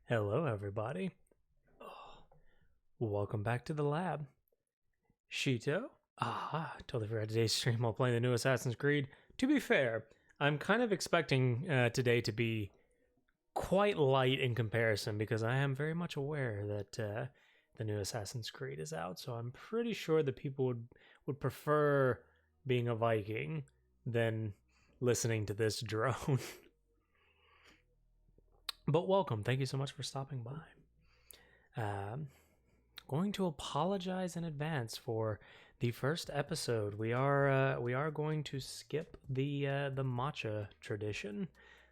Hello, everybody. Welcome back to the lab. Shito. Totally forgot today's stream while playing the new Assassin's Creed. To be fair, I'm kind of expecting today to be quite light in comparison because I am very much aware that the new Assassin's Creed is out. So I'm pretty sure that people would prefer being a Viking than listening to this drone. But welcome. Thank you so much for stopping by. Going to apologize in advance for the first episode. We are going to skip the matcha tradition,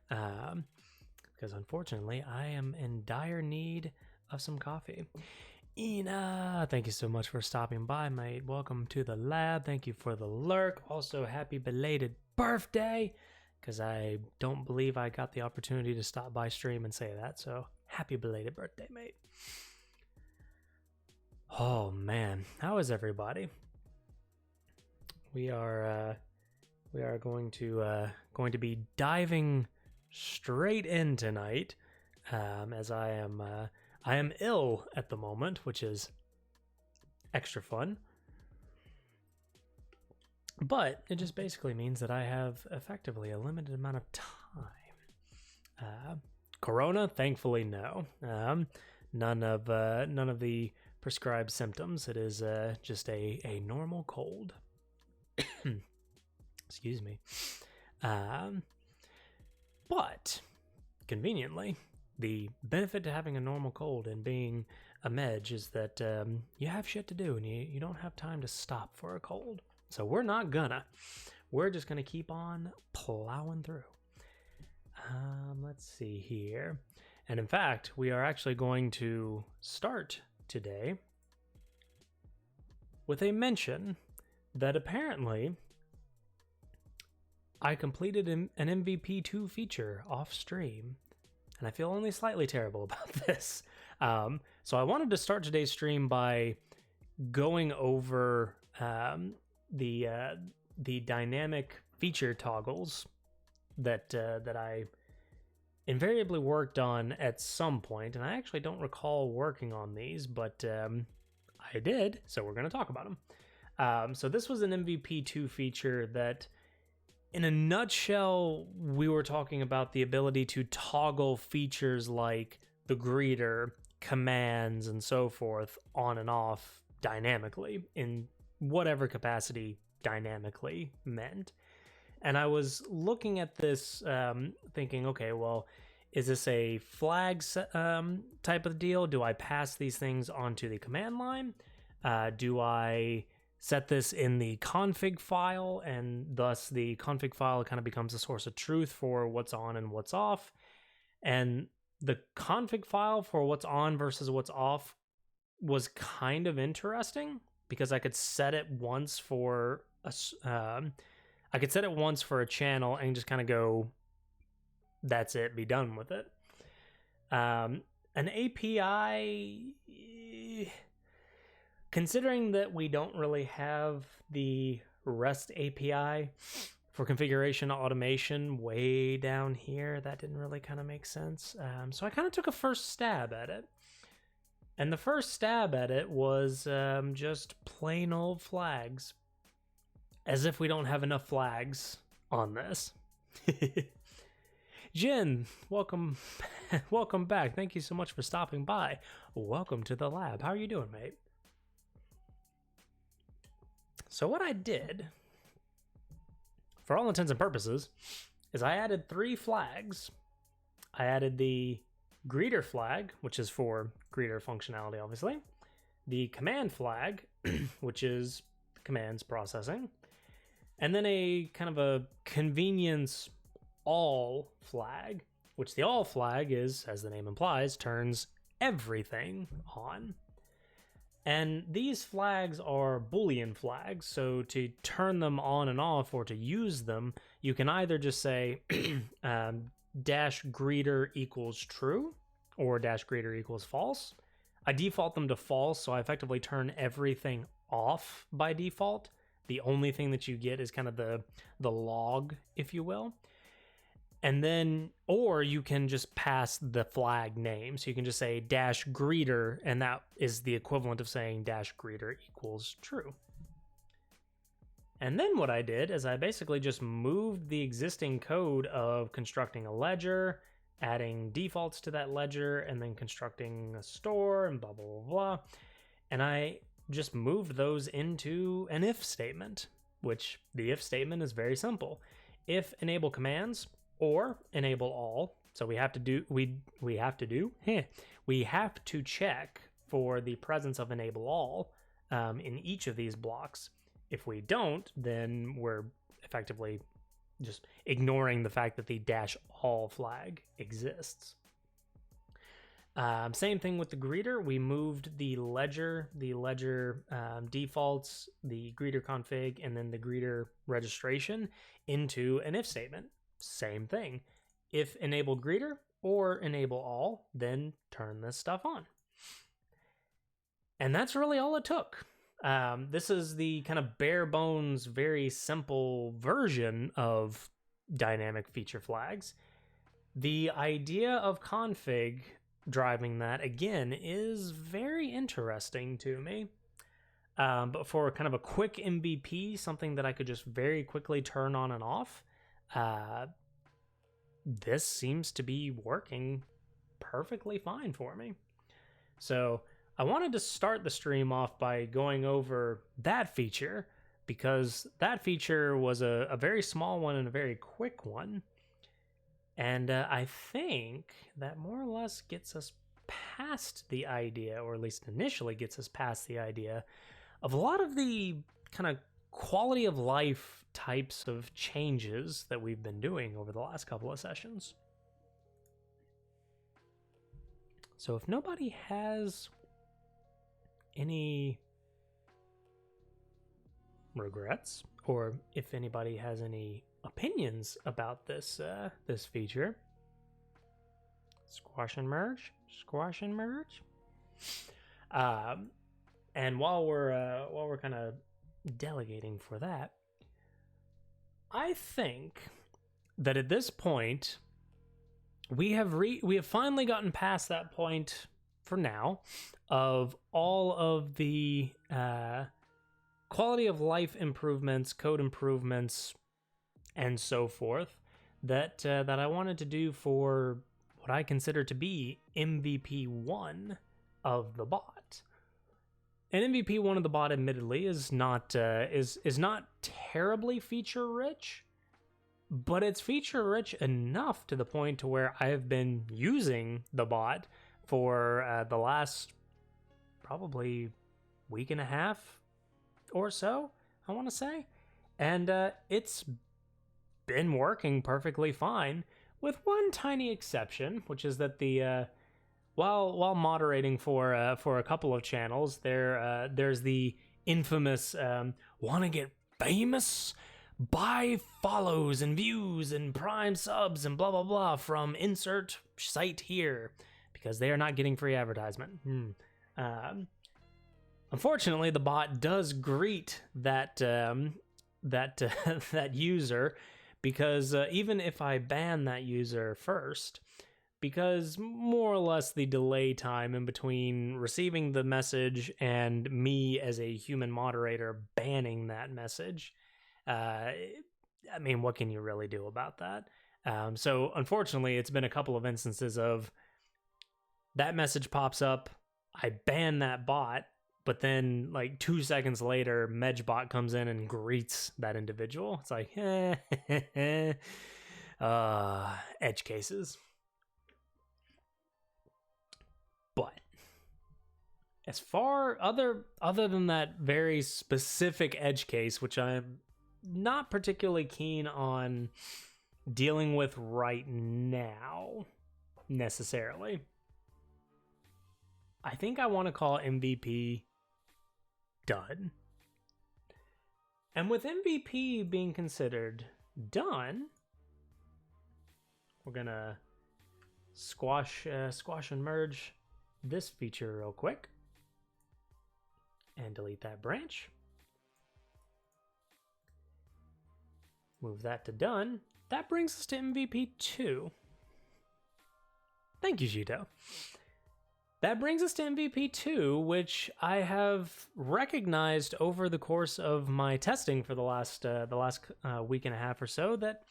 because unfortunately I am in dire need of some coffee. Ina, thank you so much for stopping by, mate. Welcome to the lab. Thank you for the lurk. Also, happy belated birthday, because I don't believe I got the opportunity to stop by stream and say that. So happy belated birthday, mate. Oh man, how is everybody? We are going to be diving straight in tonight, as I am ill at the moment, which is extra fun. But it just basically means that I have effectively a limited amount of time. Corona, thankfully, no. None of the prescribed symptoms. It is just a normal cold. Excuse me. But conveniently, the benefit to having a normal cold and being a medge is that you have shit to do and you don't have time to stop for a cold. So we're not gonna. We're just gonna keep on plowing through. Let's see here. And in fact, we are actually going to start today with a mention that apparently I completed an MVP 2 feature off stream, and I feel only slightly terrible about this. So I wanted to start today's stream by going over the dynamic feature toggles that I invariably worked on at some point, and I actually don't recall working on these, but I did, so we're going to talk about them. So this was an MVP 2 feature that, in a nutshell, we were talking about the ability to toggle features like the greeter, commands, and so forth on and off dynamically in whatever capacity dynamically meant. And I was looking at this thinking, okay, well, is this a flags type of deal? Do I pass these things onto the command line? Do I set this in the config file, and thus the config file kind of becomes a source of truth for what's on and what's off? And the config file for what's on versus what's off was kind of interesting because I could set it once for a channel and just kind of go, that's it, be done with it. An API, considering that we don't really have the REST API for configuration automation way down here, that didn't really kind of make sense. So I kind of took a first stab at it. And the first stab at it was just plain old flags. As if we don't have enough flags on this. Jin, welcome back. Thank you so much for stopping by. Welcome to the lab. How are you doing, mate? So what I did, for all intents and purposes, is I added 3 flags. I added the greeter flag, which is for greeter functionality, obviously. The command flag, which is commands processing. And then a kind of a convenience all flag, which the all flag is, as the name implies, turns everything on. And these flags are Boolean flags, so to turn them on and off or to use them, you can either just say dash greeter equals true or dash greeter equals false. I default them to false, so I effectively turn everything off by default. The only thing that you get is kind of the log, if you will. And then, or you can just pass the flag name. So you can just say dash greeter, and that is the equivalent of saying dash greeter equals true. And then what I did is I basically just moved the existing code of constructing a ledger, adding defaults to that ledger, and then constructing a store and blah, blah, blah, blah. And I just moved those into an if statement, which the if statement is very simple. If enable commands or enable all. So we have to check for the presence of enable all in each of these blocks. If we don't, then we're effectively just ignoring the fact that the dash all flag exists. Same thing with the greeter. We moved the ledger defaults, the greeter config, and then the greeter registration into an if statement. Same thing. If enable greeter or enable all, then turn this stuff on. And that's really all it took. This is the kind of bare bones, very simple version of dynamic feature flags. The idea of config driving that, again, is very interesting to me. But for kind of a quick MVP, something that I could just very quickly turn on and off, this seems to be working perfectly fine for me. So I wanted to start the stream off by going over that feature, because that feature was a very small one and a very quick one. And I think that more or less gets us past the idea, or at least initially gets us past the idea, of a lot of the kind of quality of life types of changes that we've been doing over the last couple of sessions. So if nobody has any regrets, or if anybody has any opinions about this this feature, squash and merge. And while we're kind of delegating for that, I think that at this point we have finally gotten past that point for now of all of the quality of life improvements, code improvements, and so forth that I wanted to do for what I consider to be MVP 1 of the bot. And MVP 1 of the bot, admittedly, is not terribly feature rich, but it's feature rich enough to the point to where I have been using the bot for the last probably week and a half or so, I want to say, and it's been working perfectly fine, with one tiny exception, which is that the while moderating for a couple of channels, there's the infamous want to get famous, buy follows and views and prime subs and blah blah blah from insert site here, because they are not getting free advertisement. Unfortunately, the bot does greet that that user, because even if I ban that user first, because more or less the delay time in between receiving the message and me as a human moderator banning that message, I mean, what can you really do about that? So unfortunately, it's been a couple of instances of that message pops up, I ban that bot, but then like 2 seconds later, Medgebot comes in and greets that individual. It's like, edge cases. But as far other than that very specific edge case, which I'm not particularly keen on dealing with right now necessarily, I think I want to call MVP done. And with MVP being considered done, we're gonna squash and merge this feature real quick and delete that branch. Move that to done, that brings us to MVP 2. Thank you, Jito. That brings us to MVP 2, which I have recognized over the course of my testing for the last week and a half or so that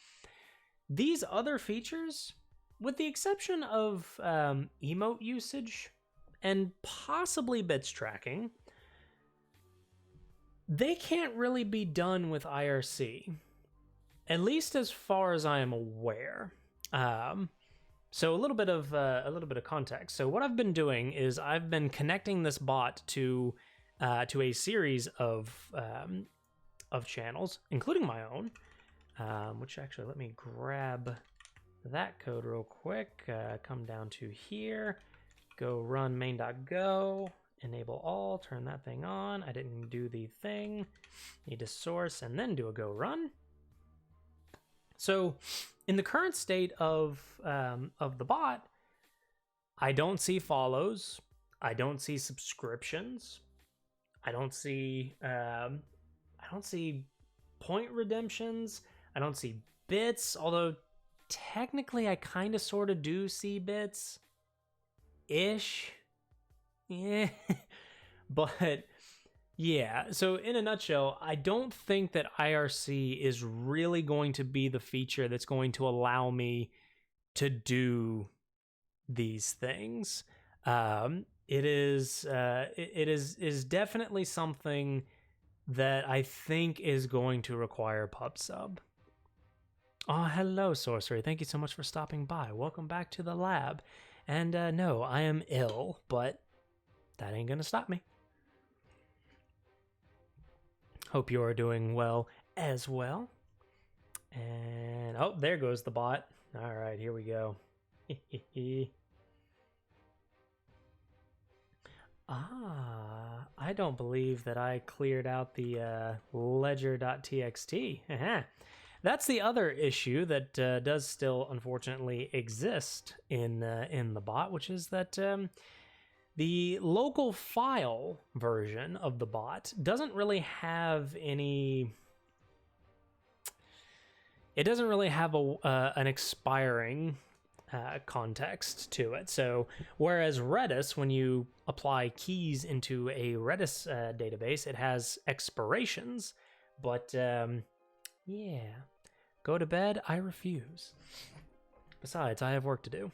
these other features, with the exception of emote usage and possibly bits tracking, they can't really be done with IRC, at least as far as I am aware. So a little bit of context. So what I've been doing is I've been connecting this bot to a series of channels, including my own. Which actually, let me grab that code real quick. Come down to here, go run main.go, enable all, turn that thing on. I didn't do the thing. Need to source and then do a go run. So in the current state of the bot, I don't see follows. I don't see subscriptions. I don't see point redemptions. I don't see bits, although technically I kind of sort of do see bits ish. Yeah. But yeah, so in a nutshell, I don't think that IRC is really going to be the feature that's going to allow me to do these things. It is definitely something that I think is going to require PubSub. Oh, hello, Sorcery. Thank you so much for stopping by. Welcome back to the lab. And no, I am ill, but that ain't gonna stop me. Hope you are doing well as well. And oh, there goes the bot. All right, here we go. I don't believe that I cleared out the ledger.txt. That's the other issue that does still unfortunately exist in the bot, which is that the local file version of the bot doesn't really have any. It doesn't really have an expiring context to it. So whereas Redis, when you apply keys into a Redis database, it has expirations. But yeah, go to bed. I refuse. Besides, I have work to do.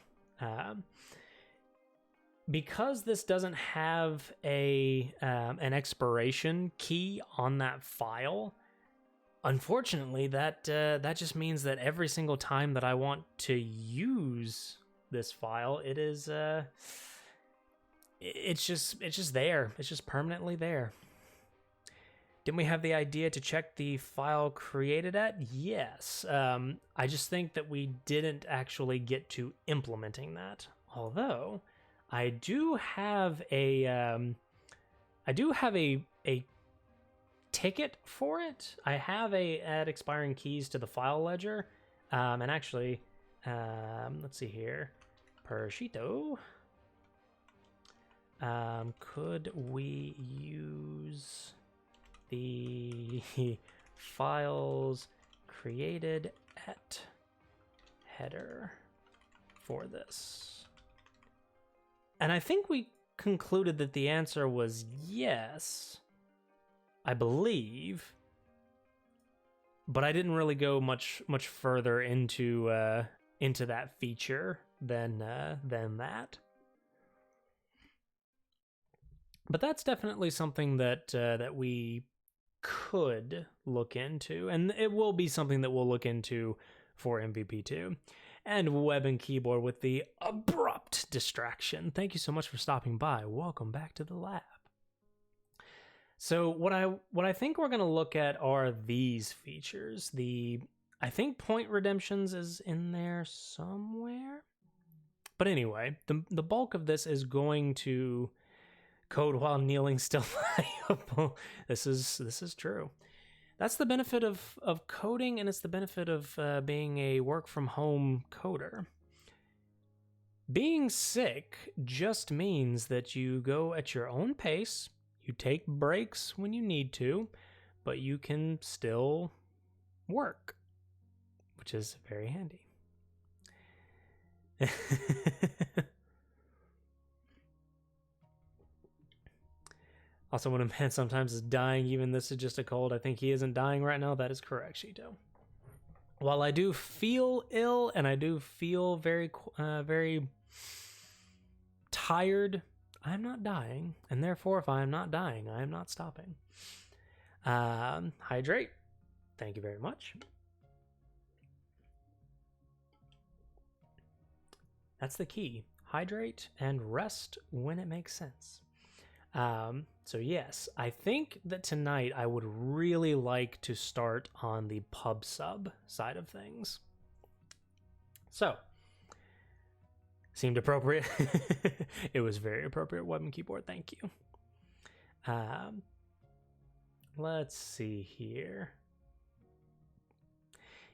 Because this doesn't have an expiration key on that file, unfortunately, that just means that every single time that I want to use this file, it is it's just there. It's just permanently there. Didn't we have the idea to check the file created at? Yes. I just think that we didn't actually get to implementing that. Although I do have a ticket for it. I have add expiring keys to the file ledger. And actually, let's see here. Pershito. Could we use the files created at header for this? And I think we concluded that the answer was yes, I believe, but I didn't really go much further into that feature than that. But that's definitely something that we could look into, and it will be something that we'll look into for MVP2. And Web and Keyboard with the abrupt distraction. Thank you so much for stopping by. Welcome back to the lab. So what I think we're going to look at are these features. I think point redemptions is in there somewhere. But anyway, the bulk of this is going to code while kneeling still viable. This is true. That's the benefit of coding, and it's the benefit of being a work-from-home coder. Being sick just means that you go at your own pace, you take breaks when you need to, but you can still work, which is very handy. Also, when a man sometimes is dying, even this is just a cold, I think he isn't dying right now. That is correct, Shito. While I do feel ill and I do feel very, very tired, I'm not dying. And therefore, if I am not dying, I am not stopping. Hydrate. Thank you very much. That's the key. Hydrate and rest when it makes sense. So yes, I think that tonight I would really like to start on the pub sub side of things. So, seemed appropriate. It was very appropriate, web and keyboard, thank you. Let's see here.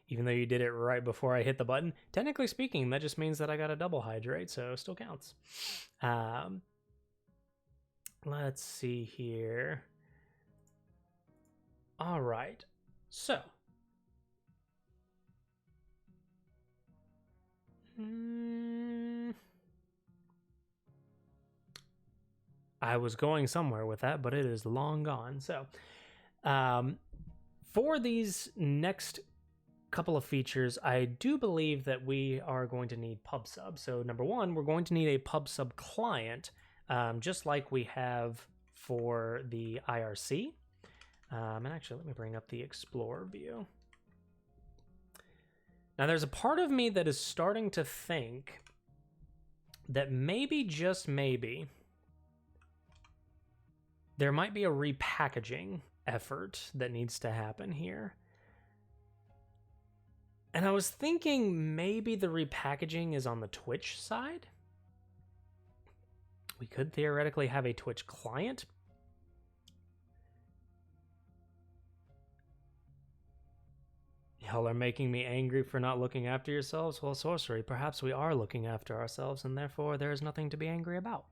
Even though you did it right before I hit the button, technically speaking, that just means that I got a double hydrate, so it still counts. Let's see here. All right. So. I was going somewhere with that, but it is long gone. So, for these next couple of features, I do believe that we are going to need PubSub. So, number one, we're going to need a PubSub client, just like we have for the IRC. And actually, let me bring up the Explorer view. Now, there's a part of me that is starting to think that maybe, just maybe, there might be a repackaging effort that needs to happen here. And I was thinking maybe the repackaging is on the Twitch side. We could theoretically have a Twitch client. Y'all are making me angry for not looking after yourselves. Well, sorcery, perhaps we are looking after ourselves, and therefore there is nothing to be angry about.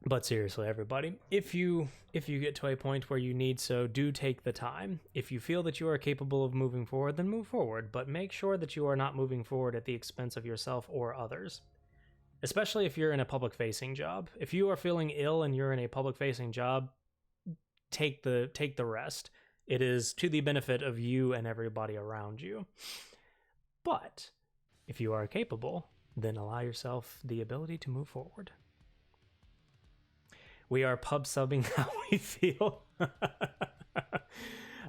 But seriously, everybody, if you get to a point where you need so, do take the time. If you feel that you are capable of moving forward, then move forward, but make sure that you are not moving forward at the expense of yourself or others. Especially if you're in a public-facing job. If you are feeling ill and you're in a public-facing job, take the rest. It is to the benefit of you and everybody around you. But if you are capable, then allow yourself the ability to move forward. We are pub subbing how we feel.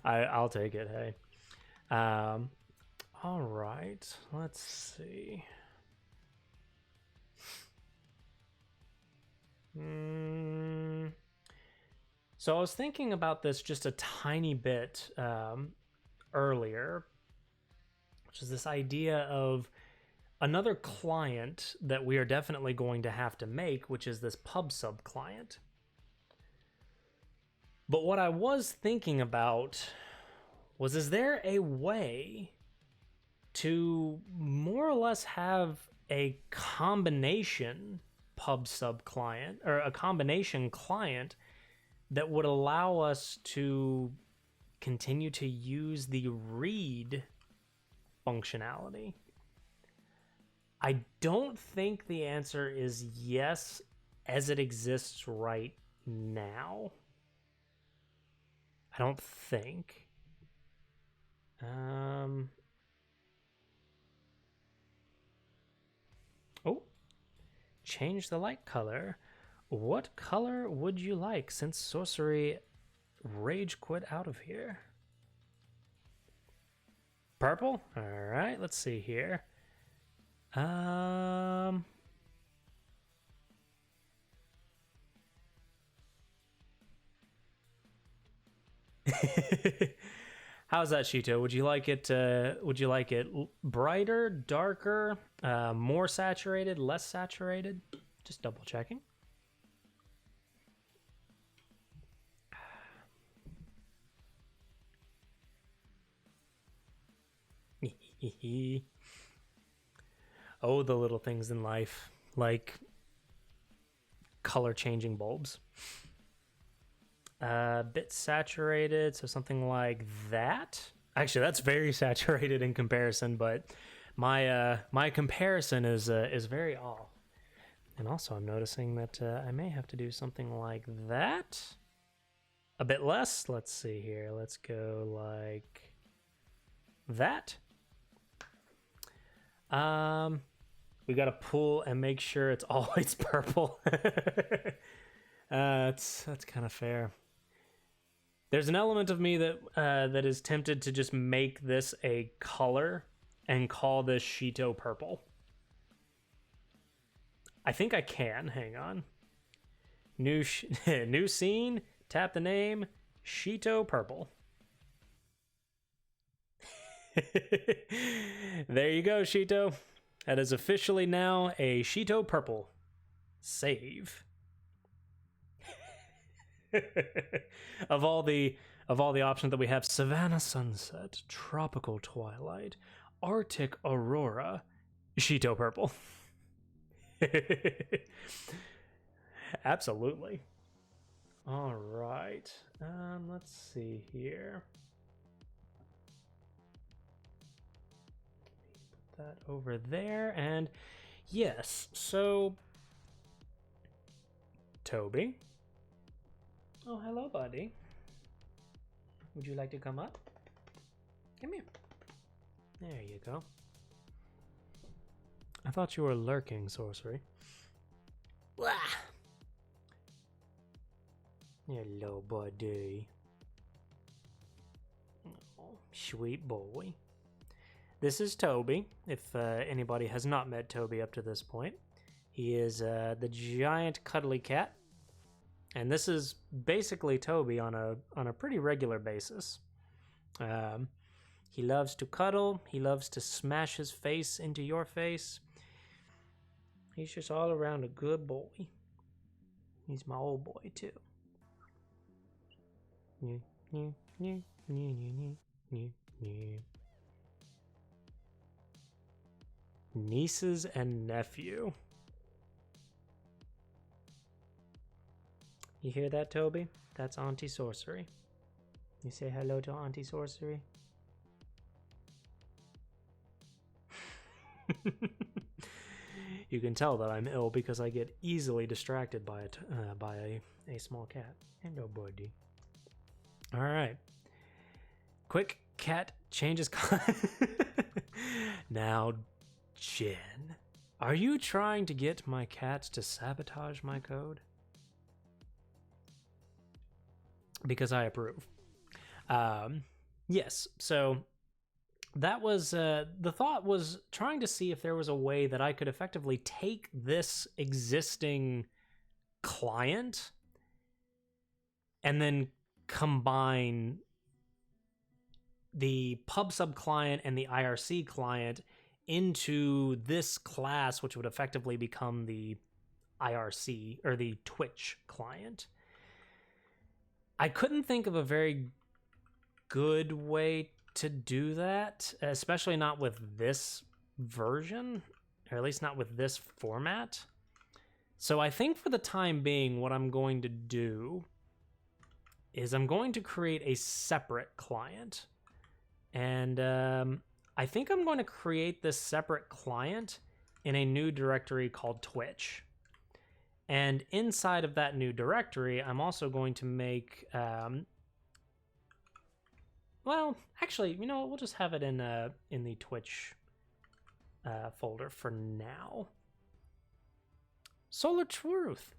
I'll take it, hey. All right, let's see. So I was thinking about this just a tiny bit earlier, which is this idea of another client that we are definitely going to have to make, which is this PubSub client. But what I was thinking about was, is there a way to more or less have a combination PubSub client, or a combination client that would allow us to continue to use the read functionality? I don't think the answer is yes as it exists right now. I don't think. Oh, change the light color. What color would you like, since sorcery rage quit out of here? Purple? All right, let's see here. How's that, Shito? Would you like it? Would you like it brighter, darker, more saturated, less saturated? Just double checking. Oh, the little things in life, like color changing bulbs. A bit saturated, so something like that. Actually, that's very saturated in comparison, but my comparison is very off. And also, I'm noticing that I may have to do something like that. A bit less. Let's see here. Let's go like that. We gotta pull and make sure it's always purple. That's kind of fair. There's an element of me that that is tempted to just make this a color and call this Shito purple. I think I can. Hang on. New new scene. Tap the name. Shito purple. There you go, Shito. That is officially now a Shito purple. Save. of all the options that we have, Savannah Sunset, Tropical Twilight, Arctic Aurora, Shito purple. Absolutely. All right. Let's see here. Put that over there, and yes. So, Toby. Oh, hello, buddy. Would you like to come up? Come here. There you go. I thought you were lurking, Sorcery. Blah. Hello, buddy. Oh, sweet boy. This is Toby, if anybody has not met Toby up to this point. He is the giant cuddly cat. And this is basically Toby on a pretty regular basis. He loves to cuddle. He loves to smash his face into your face. He's just all around a good boy. He's my old boy too. Nieces and nephew. You hear that, Toby? That's Auntie Sorcery. You say hello to Auntie Sorcery? You can tell that I'm ill because I get easily distracted by a small cat. Hello, buddy. All right. Quick cat changes. Now, Jen, are you trying to get my cat to sabotage my code? Because I approve. Yes, so that was the thought was trying to see if there was a way that I could effectively take this existing client and then combine the PubSub client and the IRC client into this class, which would effectively become the IRC or the Twitch client. I couldn't think of a very good way to do that, especially not with this version, or at least not with this format. So I think for the time being, what I'm going to do is I'm going to create a separate client. And I think I'm going to create this separate client in a new directory called Twitch. And inside of that new directory, I'm also going to make, well, actually, you know what? We'll just have it in the Twitch folder for now. Solar Truth.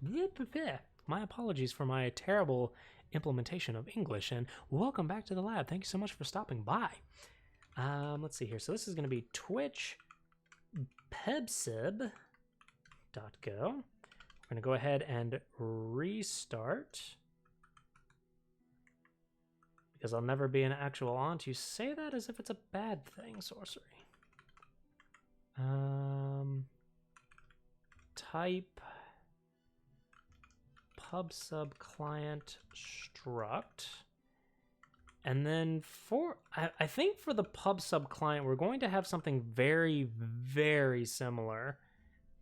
My apologies for my terrible implementation of English, and welcome back to the lab. Thank you so much for stopping by. Let's see here. So this is going to be Twitch pebsib.go. We're going to go ahead and restart. Because I'll never be an actual aunt. You say that as if it's a bad thing, Sorcery. Type PubSub client struct. And then for, I think for the PubSub client, we're going to have something very, very similar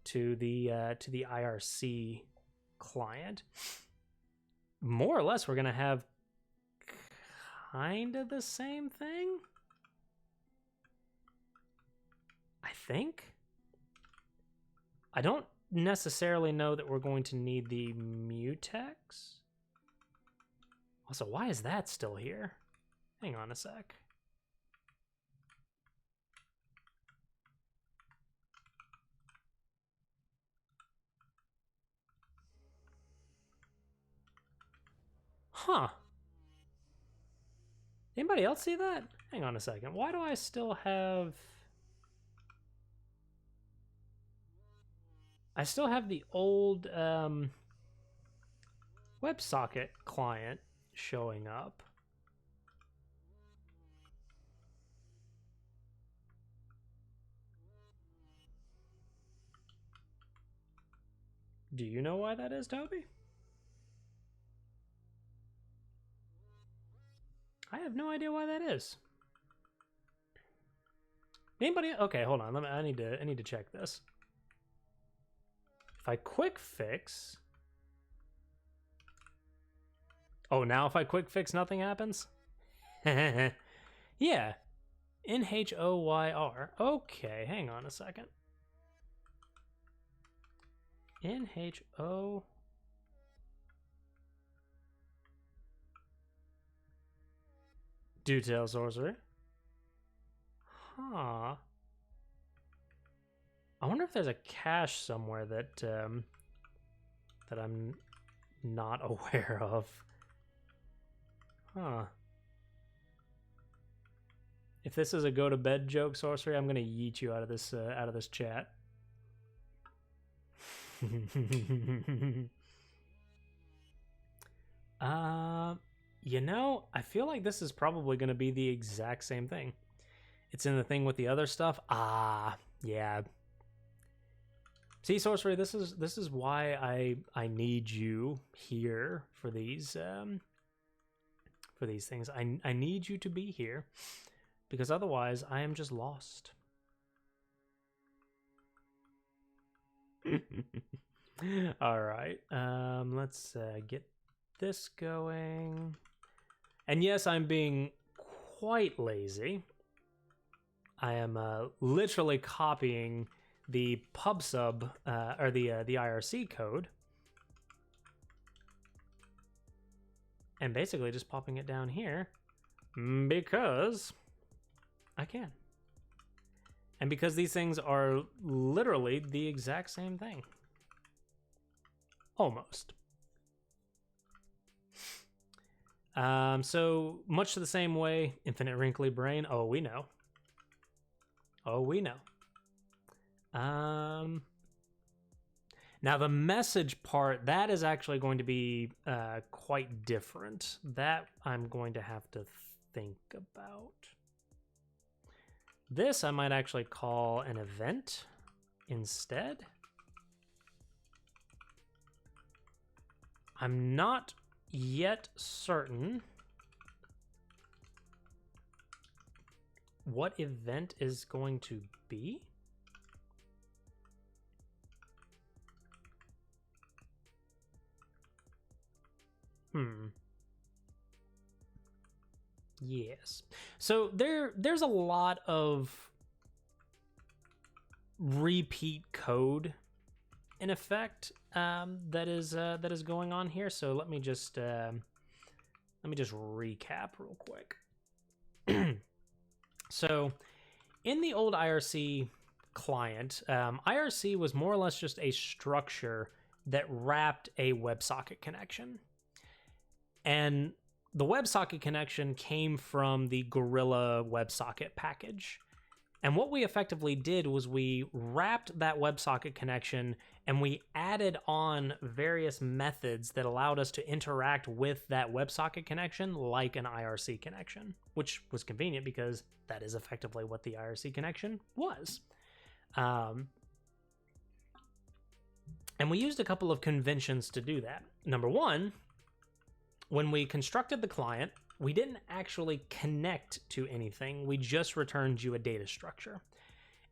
to the IRC client. more or less we're going to have kind of the same thing. I think. I don't necessarily know that we're going to need the mutex. Also, why is that still here? Hang on a sec. Huh. Anybody else see that? Hang on a second. Why do I still have... I still have the old WebSocket client showing up. Do you know why that is, Toby? I have no idea why that is. Anybody? Okay, hold on. I need to check this. If I quick fix... Oh, now if I quick fix, nothing happens? Yeah. NHOYR. Okay, hang on a second. NHO... Do tell, sorcerer. Huh. I wonder if there's a cache somewhere that that I'm not aware of. Huh. If this is a go to bed joke, sorcery, I'm gonna yeet you out of this chat. You know, I feel like this is probably gonna be the exact same thing. It's in the thing with the other stuff. Ah, yeah. See, sorcery, this is why I need you here for these things. I need you to be here because otherwise I am just lost. All right. Let's get this going. And yes, I'm being quite lazy. I am literally copying the pub/sub or the IRC code, and basically just popping it down here because I can, and because these things are literally the exact same thing, almost. So much the same way, Infinite Wrinkly Brain. Oh, we know. Oh, we know. Now the message part, that is actually going to be quite different. That I'm going to have to think about. This I might actually call an event instead. I'm not yet certain what event is going to be. Yes. So there's a lot of repeat code in effect that is going on here. So let me just recap real quick. So in the old IRC client, IRC was more or less just a structure that wrapped a WebSocket connection. And the WebSocket connection came from the Gorilla WebSocket package. And what we effectively did was we wrapped that WebSocket connection and we added on various methods that allowed us to interact with that WebSocket connection like an IRC connection, which was convenient because that is effectively what the IRC connection was. And we used a couple of conventions to do that. Number one, when we constructed the client, we didn't actually connect to anything. We just returned you a data structure.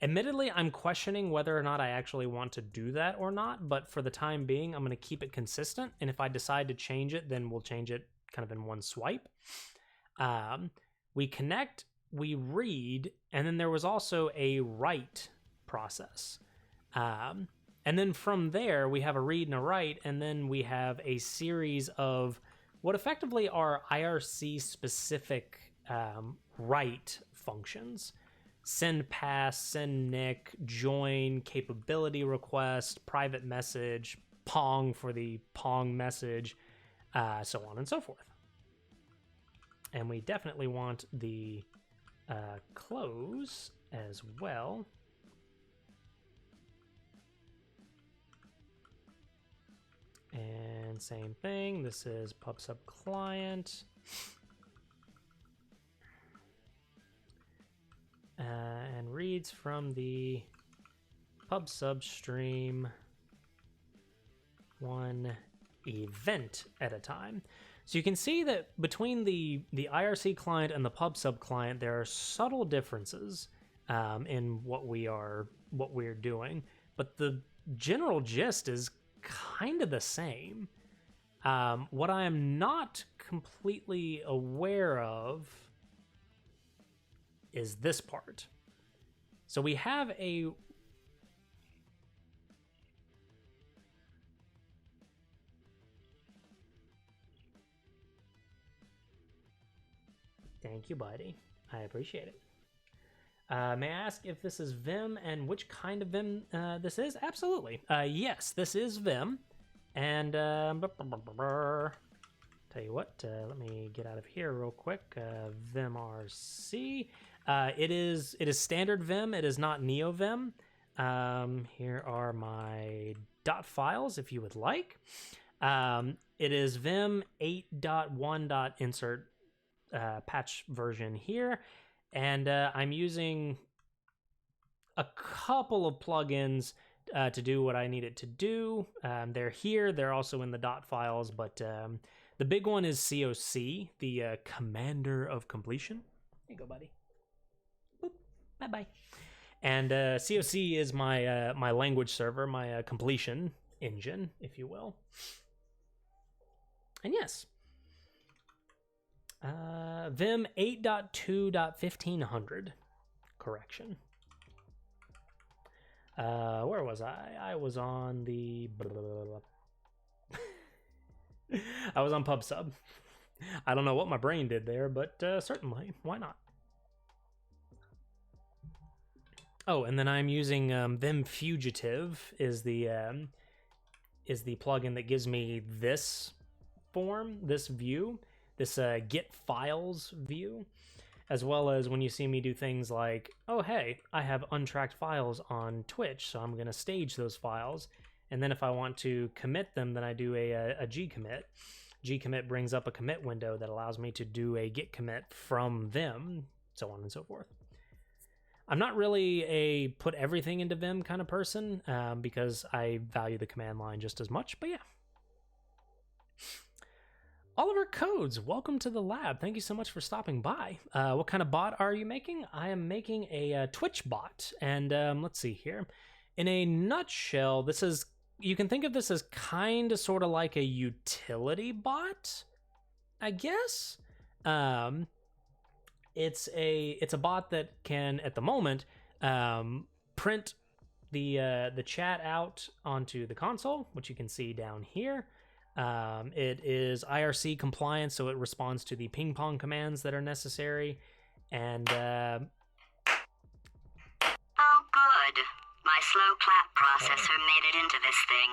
Admittedly, I'm questioning whether or not I actually want to do that or not, but for the time being, I'm going to keep it consistent. And if I decide to change it, then we'll change it kind of in one swipe. We connect, we read, and then there was also a write process. And then from there, we have a read and a write, and then we have a series of what effectively are IRC-specific write functions. Send pass, send nick, join, capability request, private message, Pong for the Pong message, so on and so forth. And we definitely want the close as well. And same thing, this is PubSub client. And reads from the PubSub stream one event at a time. So you can see that between the IRC client and the PubSub client, there are subtle differences in what we're doing, but the general gist is kind of the same. What I am not completely aware of is this part. So we have a thank you, buddy. I appreciate it. May I ask if this is Vim and which kind of Vim this is? Absolutely. Yes, this is Vim. And tell you what, let me get out of here real quick. VimRC. It is standard Vim. It is not NeoVim. Here are my dot files if you would like. It is Vim 8.1.insert patch version here. And I'm using a couple of plugins to do what I need it to do. They're here. They're also in the dot files, but the big one is COC, the Commander of Completion. Here you go, buddy. Boop. Bye-bye. And COC is my my language server, my completion engine, if you will. And yes, Vim 8.2.1500. Correction. Where was I? I was on the... I was on PubSub. I don't know what my brain did there, but certainly, why not? Oh, and then I'm using Vim Fugitive is the plugin that gives me this form, this view, this get files view, as well as when you see me do things like, oh, hey, I have untracked files on Twitch, so I'm going to stage those files. And then if I want to commit them, then I do a gcommit. Gcommit brings up a commit window that allows me to do a git commit from Vim, so on and so forth. I'm not really a put everything into Vim kind of person because I value the command line just as much, but yeah. Oliver Codes, welcome to the lab. Thank you so much for stopping by. What kind of bot are you making? I am making a Twitch bot, and let's see here. In a nutshell, this is, you can think of this as kind of sort of like a utility bot, I guess. It's a bot that can, at the moment, print the chat out onto the console, which you can see down here. It is IRC compliant, so it responds to the ping pong commands that are necessary. And oh, good. My slow clap processor made it into this thing.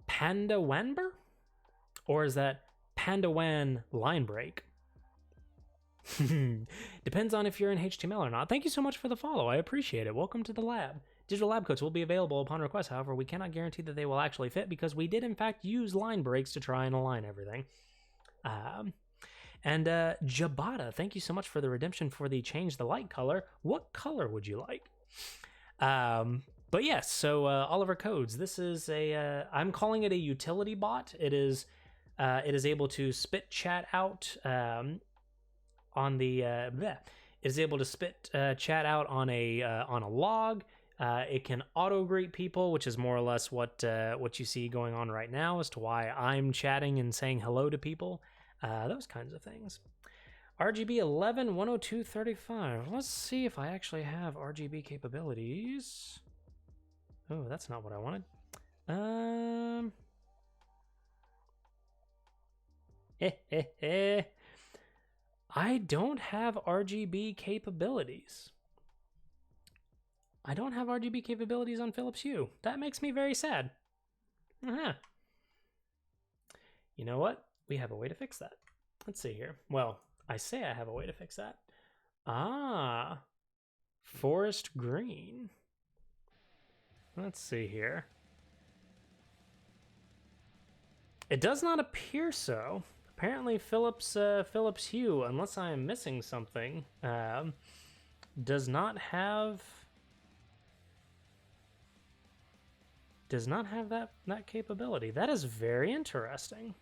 Pandawanber? Or is that Pandawan line break? Depends on if you're in HTML or not. Thank you so much for the follow. I appreciate it. Welcome to the lab. Digital lab coats will be available upon request. However, we cannot guarantee that they will actually fit because we did in fact use line breaks to try and align everything. And Jabata, thank you so much for the redemption for the change the light color. What color would you like? But yes, so Oliver Codes, this is a, I'm calling it a utility bot. It is able to spit chat out on the, It is able to spit chat out on a log. It can auto greet people, which is more or less what you see going on right now as to why I'm chatting and saying hello to people. Those kinds of things. RGB 11 102 35. Let's see if I actually have RGB capabilities. Oh, that's not what I wanted. I don't have RGB capabilities. I don't have RGB capabilities on Philips Hue. That makes me very sad. Uh-huh. You know what? We have a way to fix that. Let's see here. Well, I say I have a way to fix that. Ah, forest green. Let's see here. It does not appear so. Apparently, Philips Hue, unless I am missing something, does not have that capability. That is very interesting.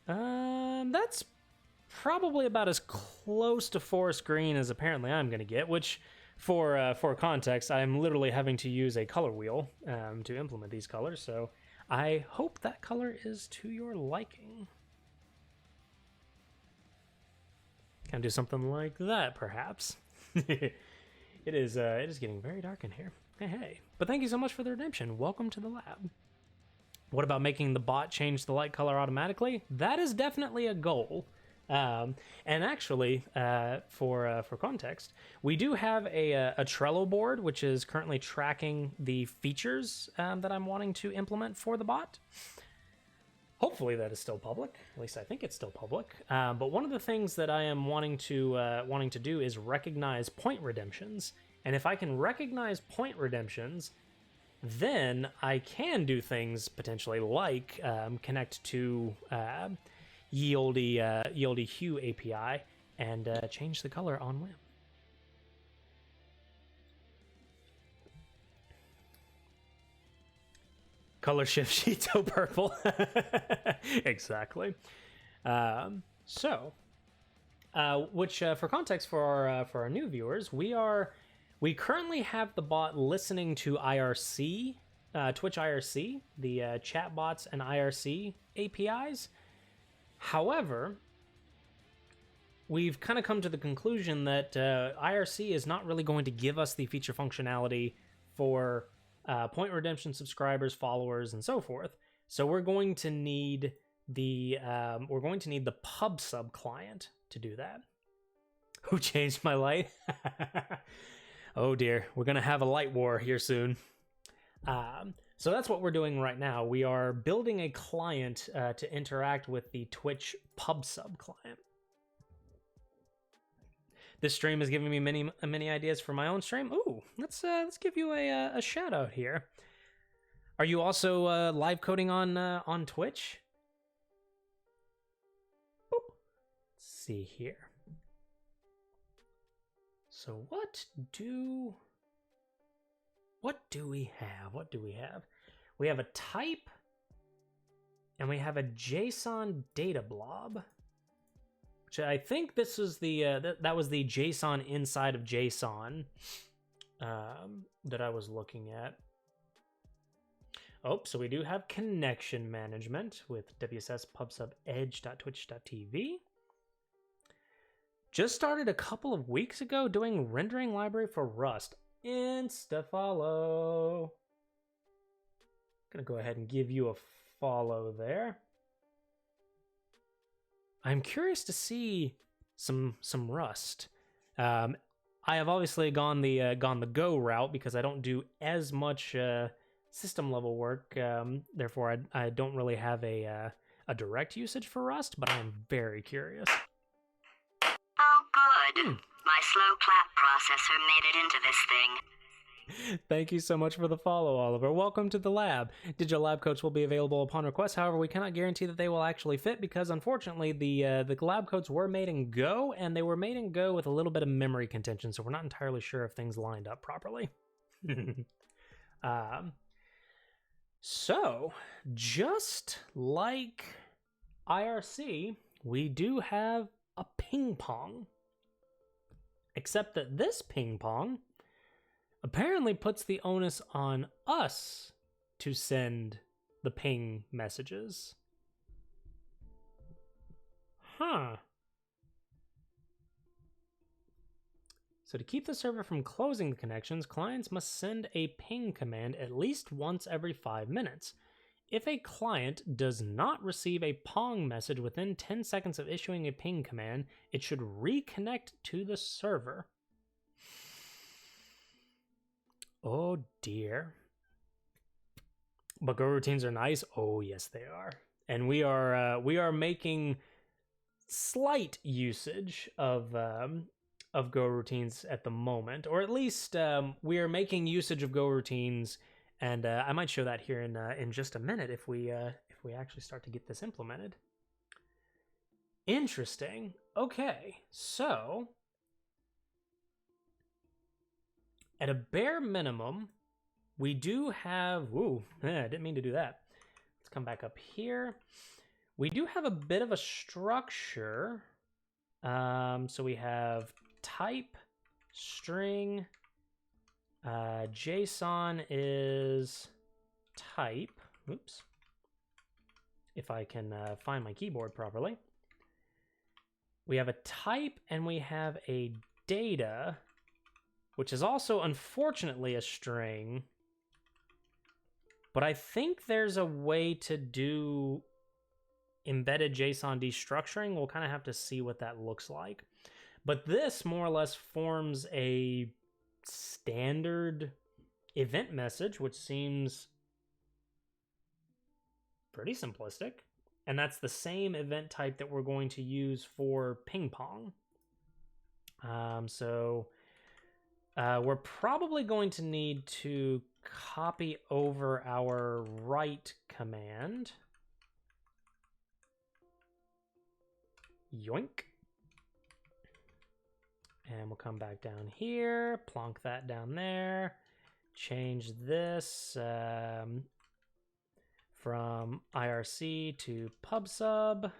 That's probably about as close to forest green as apparently I'm gonna get, which for context, I'm literally having to use a color wheel to implement these colors, so I hope that color is to your liking. Can I do something like that, perhaps? It is getting very dark in here. Hey. But thank you so much for the redemption. Welcome to the lab. What about making the bot change the light color automatically? That is definitely a goal. And actually, for context, we do have a Trello board, which is currently tracking the features that I'm wanting to implement for the bot. Hopefully that is still public. At least I think it's still public. But one of the things that I am wanting to do is recognize point redemptions. And if I can recognize point redemptions, then I can do things potentially like connect to Yieldy Hue API and change the color on whim. Color shift sheet to purple. Exactly. Which for context for our new viewers, we currently have the bot listening to IRC, Twitch IRC, the chat bots and IRC APIs. However, we've kind of come to the conclusion that IRC is not really going to give us the feature functionality for point redemption subscribers, followers, and so forth. So we're going to need the PubSub client to do that. Who changed my light? Oh dear, we're gonna have a light war here soon. So that's what we're doing right now. We are building a client to interact with the Twitch PubSub client. This stream is giving me many ideas for my own stream. Ooh, let's give you a shout out here. Are you also live coding on Twitch? Boop. Let's see here. So what do we have? We have a type, and we have a JSON data blob. Which I think this is that was the JSON inside of JSON that I was looking at. Oh, so we do have connection management with WSS PubSub edge.twitch.tv. Just started a couple of weeks ago doing rendering library for Rust. Insta-follow. Gonna go ahead and give you a follow there. I'm curious to see some Rust. I have obviously gone the Go route because I don't do as much system level work. Therefore, I don't really have a direct usage for Rust, but I'm very curious. Oh, good. My slow clap processor made it into this thing. Thank you so much for the follow, Oliver. Welcome to the lab. Digital lab coats will be available upon request. However, we cannot guarantee that they will actually fit because, unfortunately, the lab coats were made in Go, and they were made in Go with a little bit of memory contention, so we're not entirely sure if things lined up properly. So, just like IRC, we do have a ping pong. Except that this ping pong apparently puts the onus on us to send the ping messages. Huh. So to keep the server from closing the connections, clients must send a ping command at least once every 5 minutes. If a client does not receive a pong message within 10 seconds of issuing a ping command, it should reconnect to the server. Oh dear. But Go routines are nice. Oh yes, they are. And we are making slight usage of Go routines at the moment, or at least we are making usage of Go routines, and I might show that here in just a minute if we actually start to get this implemented. Interesting. Okay, so at a bare minimum, we do have... Ooh, I didn't mean to do that. Let's come back up here. We do have a bit of a structure. So we have type, string, JSON is type. Oops. If I can find my keyboard properly. We have a type and we have a data, which is also unfortunately a string. But I think there's a way to do embedded JSON destructuring. We'll kind of have to see what that looks like. But this more or less forms a standard event message, which seems pretty simplistic. And that's the same event type that we're going to use for ping pong. So we're probably going to need to copy over our write command. Yoink. And we'll come back down here, plonk that down there, change this from IRC to PubSub.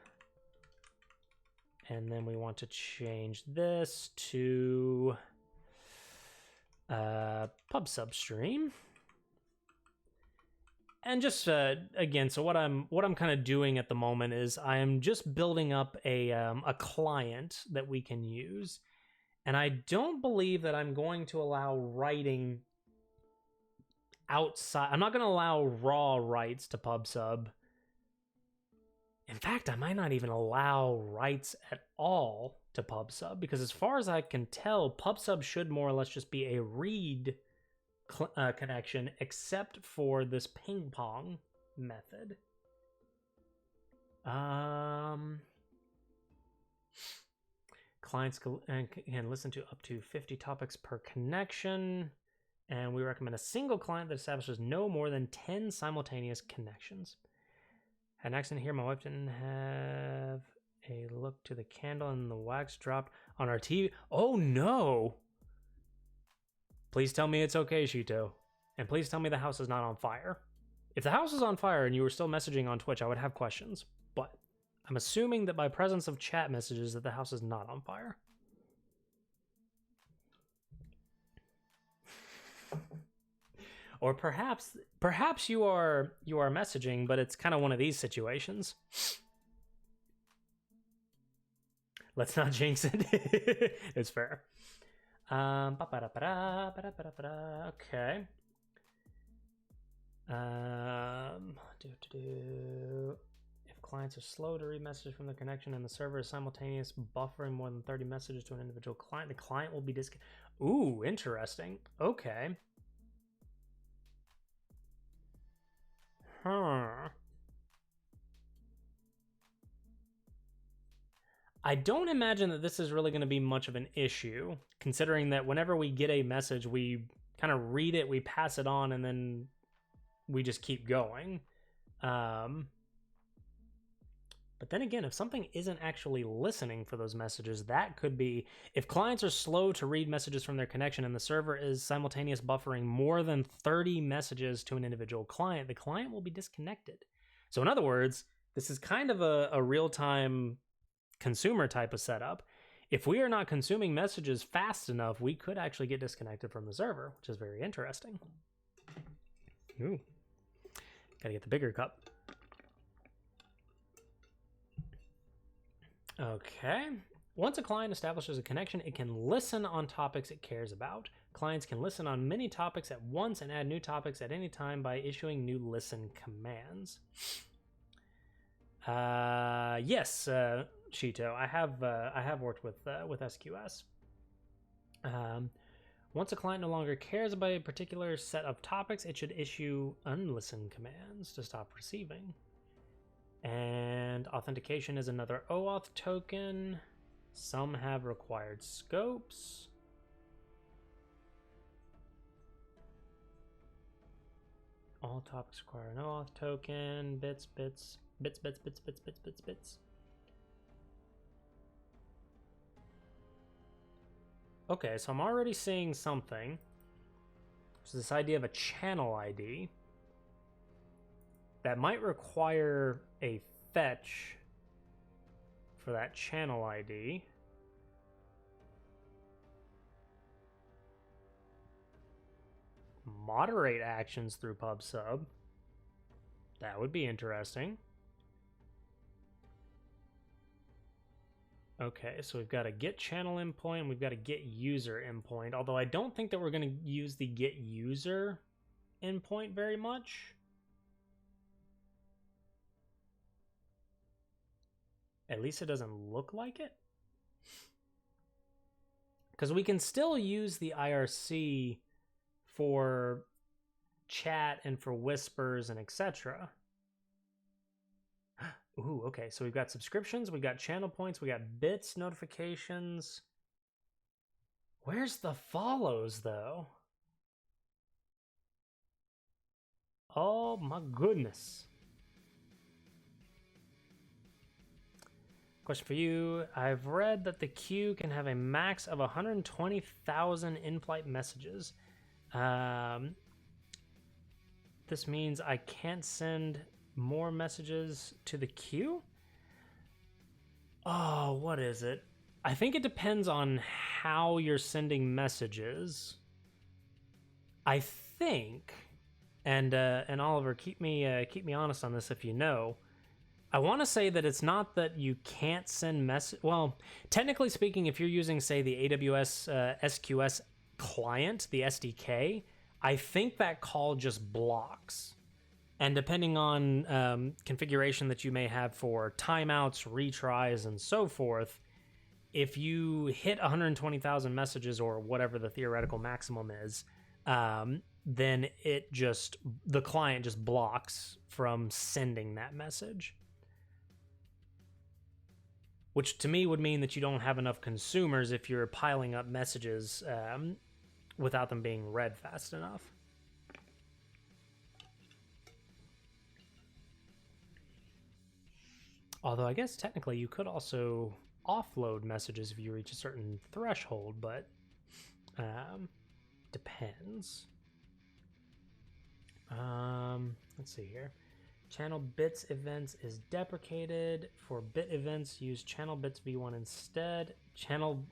And then we want to change this to PubSub stream. And just again, so what I'm kind of doing at the moment is I am just building up a client that we can use, and I don't believe that I'm going to allow writing outside. I'm not going to allow raw writes to PubSub. In fact, I might not even allow writes at all to PubSub, because as far as I can tell, PubSub should more or less just be a read connection, except for this ping pong method. Clients can listen to up to 50 topics per connection, and we recommend a single client that establishes no more than 10 simultaneous connections. Had an accident here. My wife didn't have a look to the candle and the wax dropped on our TV. Oh no! Please tell me it's okay, Shito. And please tell me the house is not on fire. If the house is on fire and you were still messaging on Twitch, I would have questions. But I'm assuming that by presence of chat messages that the house is not on fire. Or perhaps you are messaging, but it's kind of one of these situations. Let's not jinx it. It's fair. Okay. If clients are slow to read messages from the connection and the server is simultaneous buffering more than 30 messages to an individual client, the client will be Ooh, interesting. Okay. I don't imagine that this is really going to be much of an issue, considering that whenever we get a message, we kind of read it, we pass it on, and then we just keep going. But then again, if something isn't actually listening for those messages, that could be... If clients are slow to read messages from their connection and the server is simultaneous buffering more than 30 messages to an individual client, the client will be disconnected. So in other words, this is kind of a real-time consumer type of setup, if we are not consuming messages fast enough, we could actually get disconnected from the server, which is very interesting. Ooh. Gotta get the bigger cup. Okay. Once a client establishes a connection, it can listen on topics it cares about. Clients can listen on many topics at once and add new topics at any time by issuing new listen commands. Yes, Shito, I have worked with SQS. Once a client no longer cares about a particular set of topics, it should issue unlisten commands to stop receiving. And authentication is another OAuth token. Some have required scopes. All topics require an OAuth token. Bits. Okay, so I'm already seeing something. So this idea of a channel ID that might require a fetch for that channel ID. Moderate actions through PubSub. That would be interesting. Okay, so we've got a get channel endpoint, we've got a get user endpoint, although I don't think that we're going to use the get user endpoint very much. At least it doesn't look like it. Because we can still use the IRC for chat and for whispers and etc. Ooh, okay, so we've got subscriptions, we've got channel points, we got bits, notifications. Where's the follows, though? Oh my goodness. Question for you. I've read that the queue can have a max of 120,000 in-flight messages. This means I can't send more messages to the queue? Oh, what is it? I think it depends on how you're sending messages. I think, and Oliver, keep me honest on this if you know. I want to say that it's not that you can't send message. Well, technically speaking, if you're using, say, the AWS SQS client, the SDK, I think that call just blocks. And depending on configuration that you may have for timeouts, retries, and so forth, if you hit 120,000 messages or whatever the theoretical maximum is, then the client just blocks from sending that message. Which to me would mean that you don't have enough consumers if you're piling up messages without them being read fast enough. Although I guess technically you could also offload messages if you reach a certain threshold, but depends. Let's see here. Channel bits events is deprecated. For bit events, use channel bits v1 instead. Channel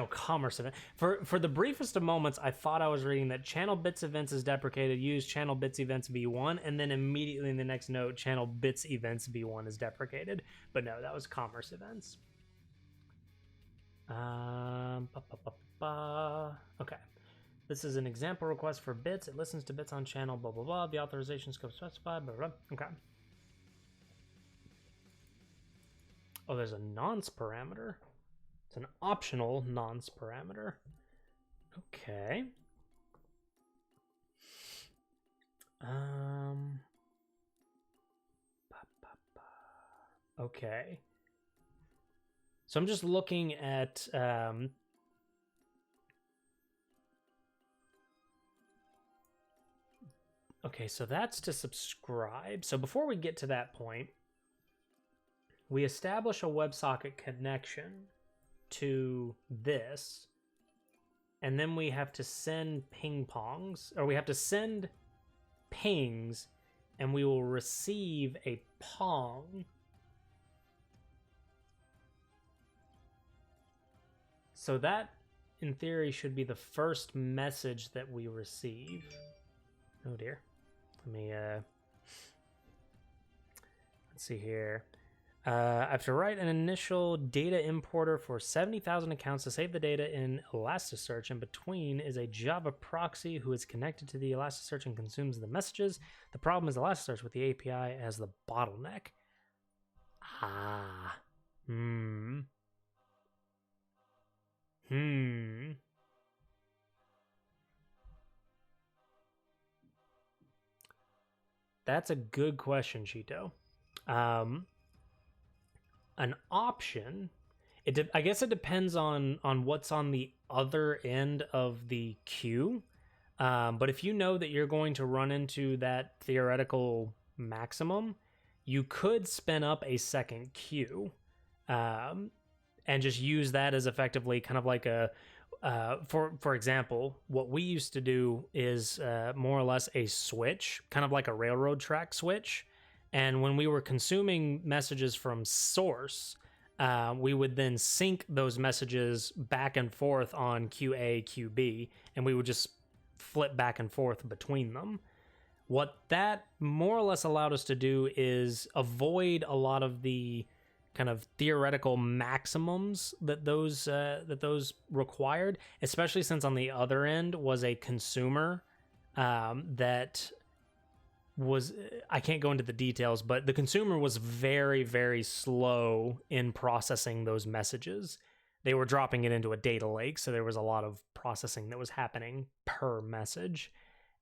commerce event. For the briefest of moments, I thought I was reading that channel bits events is deprecated. Use channel bits events v1, and then immediately in the next note, channel bits events v1 is deprecated. But no, that was commerce events. Okay. This is an example request for bits. It listens to bits on channel, blah, blah, blah. The authorization scope specified, blah, blah, blah. Okay. Oh, there's a nonce parameter. It's an optional nonce parameter. Okay. Okay. So I'm just looking at okay, so that's to subscribe. So before we get to that point, we establish a WebSocket connection to this, and then we have to send ping pongs, or we have to send pings, and we will receive a pong So that, in theory, should be the first message that we receive. Oh dear. Let me, let's see here. I have to write an initial data importer for 70,000 accounts to save the data in Elasticsearch. In between is a Java proxy who is connected to the Elasticsearch and consumes the messages. The problem is Elasticsearch with the API as the bottleneck. Ah. That's a good question, Cheeto. An option, I guess it depends on what's on the other end of the queue. But if you know that you're going to run into that theoretical maximum, you could spin up a second queue, and just use that as effectively kind of like a, for example, what we used to do is more or less a switch, kind of like a railroad track switch. And when we were consuming messages from source, we would then sync those messages back and forth on QA, QB, and we would just flip back and forth between them. What that more or less allowed us to do is avoid a lot of the kind of theoretical maximums that those required, especially since on the other end was a consumer that was, I can't go into the details, but the consumer was very, very slow in processing those messages. They were dropping it into a data lake, so there was a lot of processing that was happening per message.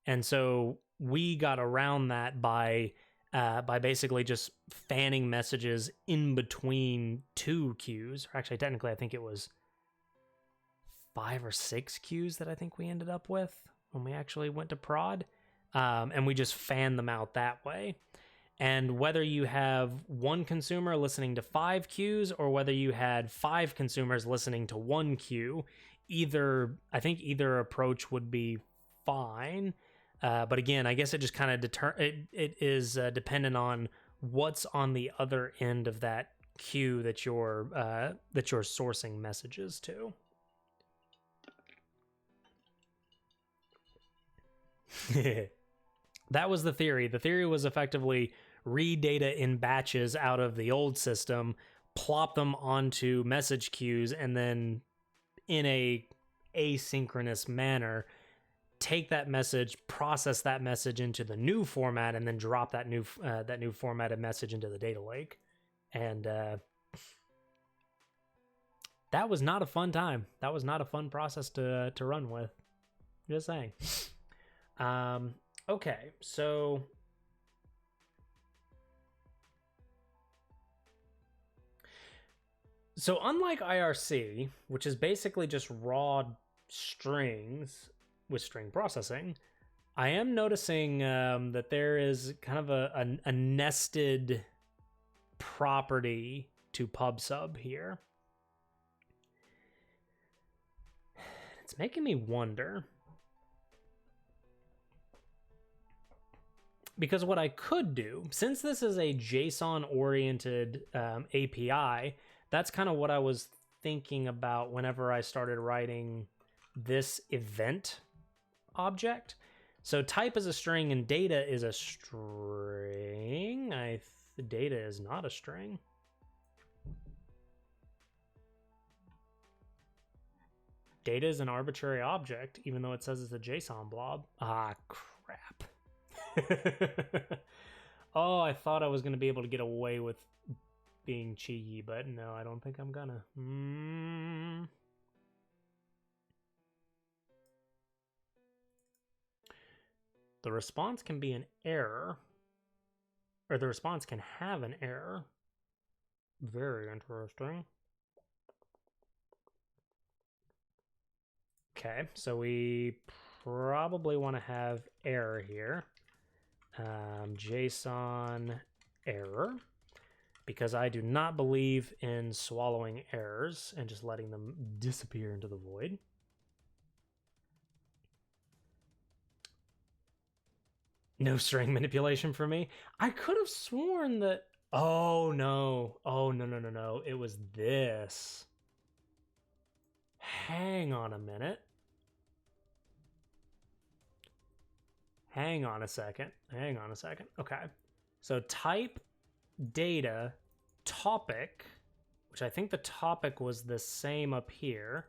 And so we got around that by basically just fanning messages in between two queues. Or actually, technically, I think it was 5 or 6 queues that I think we ended up with when we actually went to prod. And we just fan them out that way. And whether you have one consumer listening to 5 queues or whether you had 5 consumers listening to 1 queue, I think either approach would be fine. But again, I guess it just kind of it is dependent on what's on the other end of that queue that you're sourcing messages to. That was the theory. The theory was effectively read data in batches out of the old system, plop them onto message queues, and then in a asynchronous manner, take that message, process that message into the new format, and then drop that new formatted message into the data lake. And that was not a fun time. That was not a fun process to run with. Just saying. Okay, so unlike IRC, which is basically just raw strings with string processing, I am noticing that there is kind of a nested property to PubSub here. It's making me wonder. Because what I could do, since this is a JSON-oriented API, that's kind of what I was thinking about whenever I started writing this event object. So type is a string and data is a string. Data is not a string. Data is an arbitrary object, even though it says it's a JSON blob. Ah, crap. Oh, I thought I was going to be able to get away with being cheeky, but no, I don't think I'm gonna. The response can be an error, or the response can have an error. Very interesting. Okay, so we probably want to have error here. JSON error, because I do not believe in swallowing errors and just letting them disappear into the void. No string manipulation for me. I could have sworn that... Oh, no. Oh, no. It was this. hang on a minute. Hang on a second. Okay. So type data topic, which I think the topic was the same up here.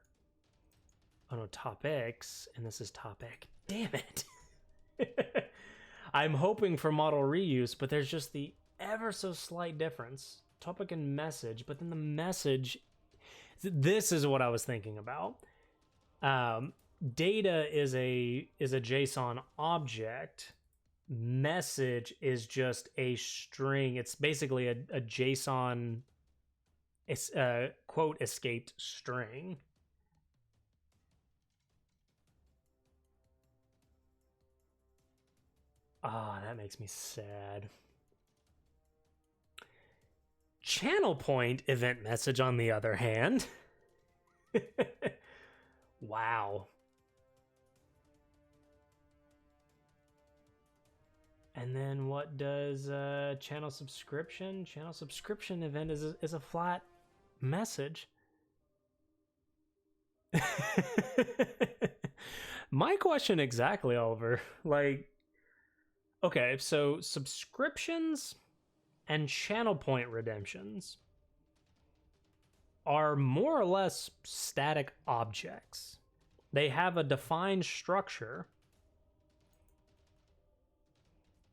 Oh no, topics, and this is topic. Damn it. I'm hoping for model reuse, but there's just the ever so slight difference. Topic and message, but then the message, this is what I was thinking about. Data is a JSON object. Message is just a string. It's basically a JSON quote escaped string. Ah, that makes me sad. Channel point event message, on the other hand. Wow. And then what does channel subscription? Channel subscription event is a flat message. My question exactly, Oliver. Like, okay, so subscriptions and channel point redemptions are more or less static objects. They have a defined structure,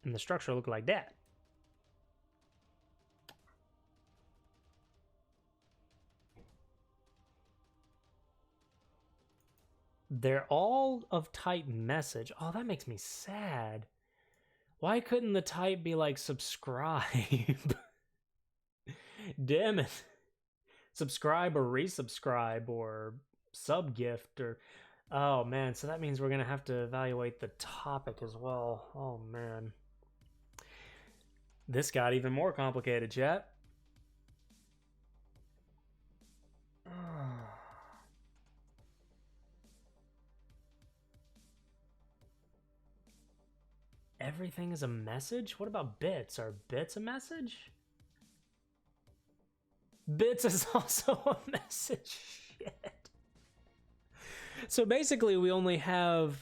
and the structure look like that. They're all of type message. Oh, that makes me sad. Why couldn't the type be like subscribe? Damn it. Subscribe or resubscribe or subgift or... Oh man, so that means we're going to have to evaluate the topic as well. Oh man. This got even more complicated, chat. Everything is a message? What about bits? Are bits a message? Bits is also a message. Shit. So basically, we only have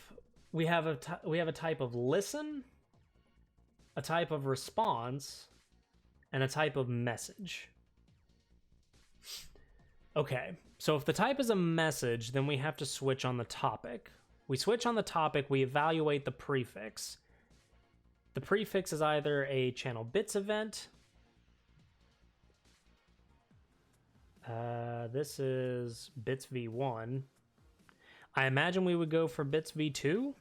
a type of listen, a type of response, and a type of message. Okay, so if the type is a message, then we have to switch on the topic. We switch on the topic, we evaluate the prefix. The prefix is either a channel bits event. This is bits v1. I imagine we would go for bits v2.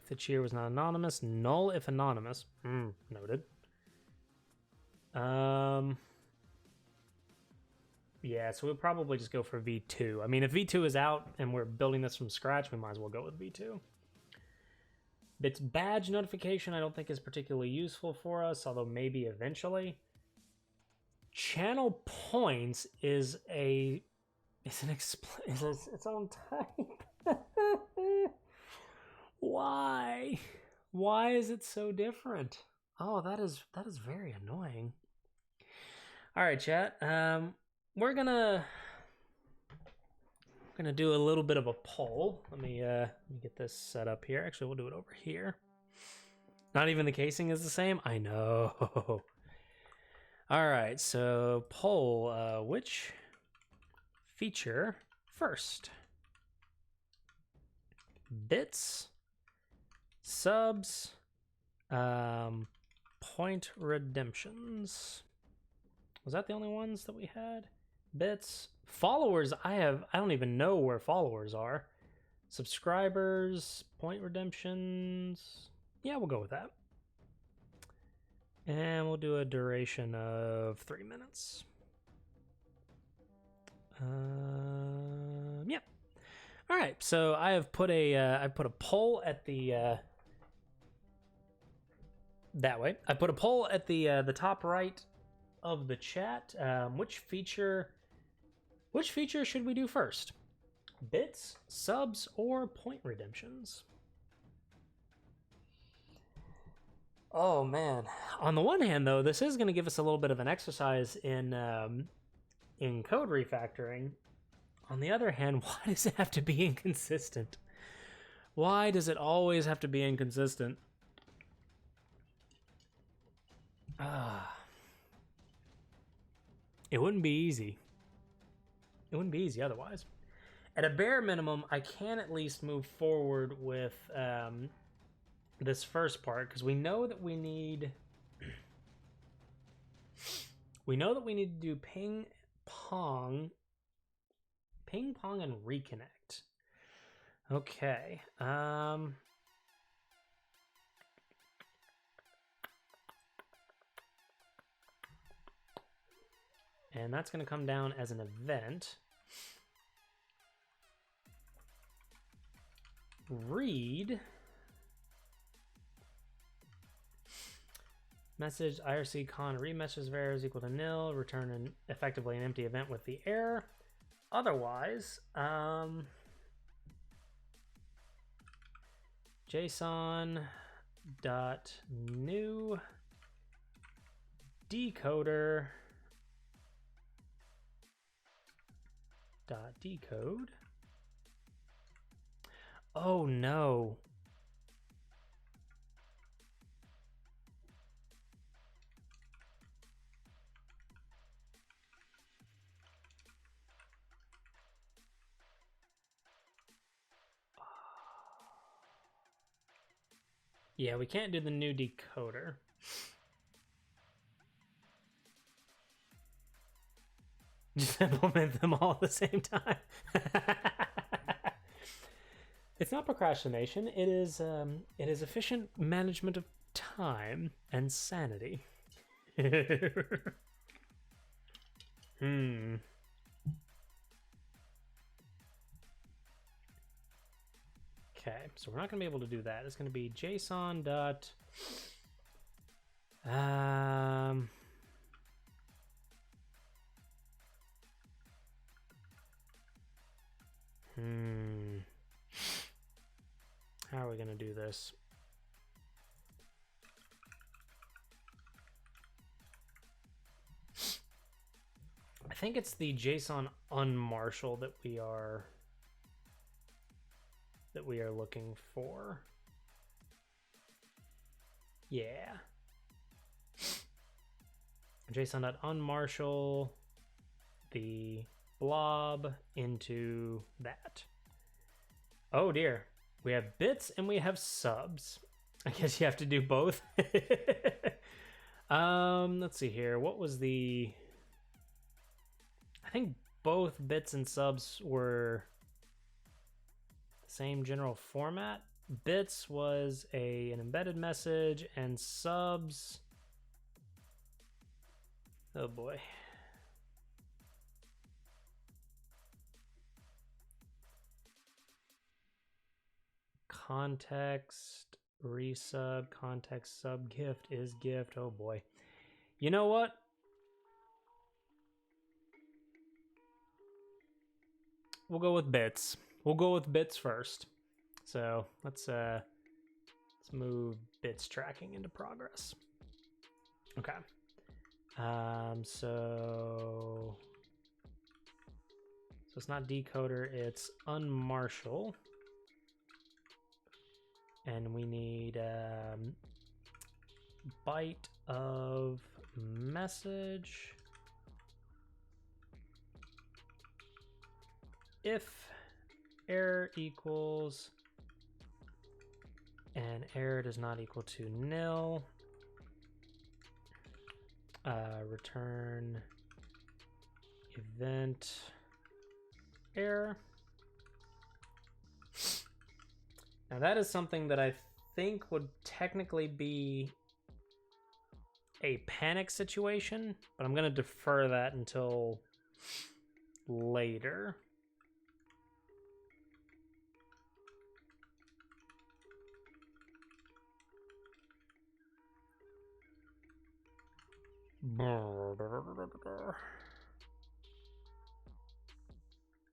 If the cheer was not anonymous, null if anonymous. Noted. Yeah, so we'll probably just go for v2. I mean, if v2 is out and we're building this from scratch, we might as well go with v2. Bits badge notification I don't think is particularly useful for us, although maybe eventually. Channel points is its own type. Why? Why is it so different? Oh, that is very annoying. All right, chat. We're gonna do a little bit of a poll. Let me get this set up here. Actually, we'll do it over here. Not even the casing is the same. I know. All right, so poll. Which feature first? Bits, subs, point redemptions. Was that the only ones that we had? Bits, followers. I don't even know where followers are. Subscribers, point redemptions. Yeah, we'll go with that. And we'll do a duration of 3 minutes. Yeah. All right. So I have put a poll at the that way. I put a poll at the top right of the chat. Which feature should we do first? Bits, subs, or point redemptions? Oh man, On the one hand, though, this is going to give us a little bit of an exercise in code refactoring. On the other hand, why does it have to be inconsistent? Why does it always have to be inconsistent? It wouldn't be easy. It wouldn't be easy otherwise. At a bare minimum, I can at least move forward with this first part, because we know that we need to do ping pong and reconnect. Okay. And that's going to come down as an event. Read message IRC con read message var is equal to nil, return effectively an empty event with the error. Otherwise, JSON dot new decoder dot decode. Oh no. Yeah, we can't do the new decoder. Just implement them all at the same time. It's not procrastination. It is efficient management of time and sanity. Okay, so we're not going to be able to do that. It's going to be JSON dot How are we going to do this? I think it's the JSON unmarshal that we are looking for. Yeah. JSON.unmarshal the blob into that. Oh dear. We have bits and we have subs. I guess you have to do both. Let's see here. What was the... I think both bits and subs were the same general format. Bits was an embedded message, and subs... Oh boy. Context, resub, context, sub, gift is gift. Oh boy. You know what? We'll go with bits. We'll go with bits first. So let's move bits tracking into progress. Okay. So it's not decoder, it's unmarshal. And we need byte of message if error equals and error does not equal to nil, return event error. Now that is something that I think would technically be a panic situation, but I'm going to defer that until later.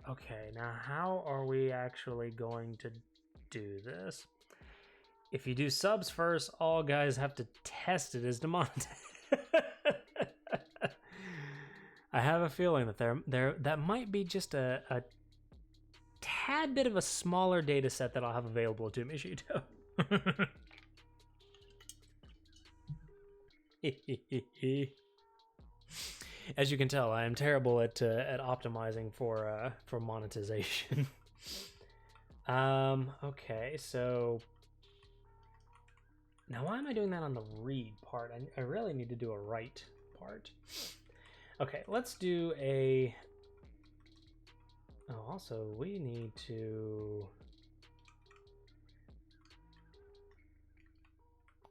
Okay, now how are we actually going to do this? if you do subs first, all guys have to test it as demonetized. I have a feeling that that might be just a tad bit of a smaller data set that I'll have available to me, Shuto. As you can tell, I am terrible at optimizing for monetization. Okay, so now why am I doing that on the read part? I really need to do a write part. Okay, let's do a... Oh, also, we need to...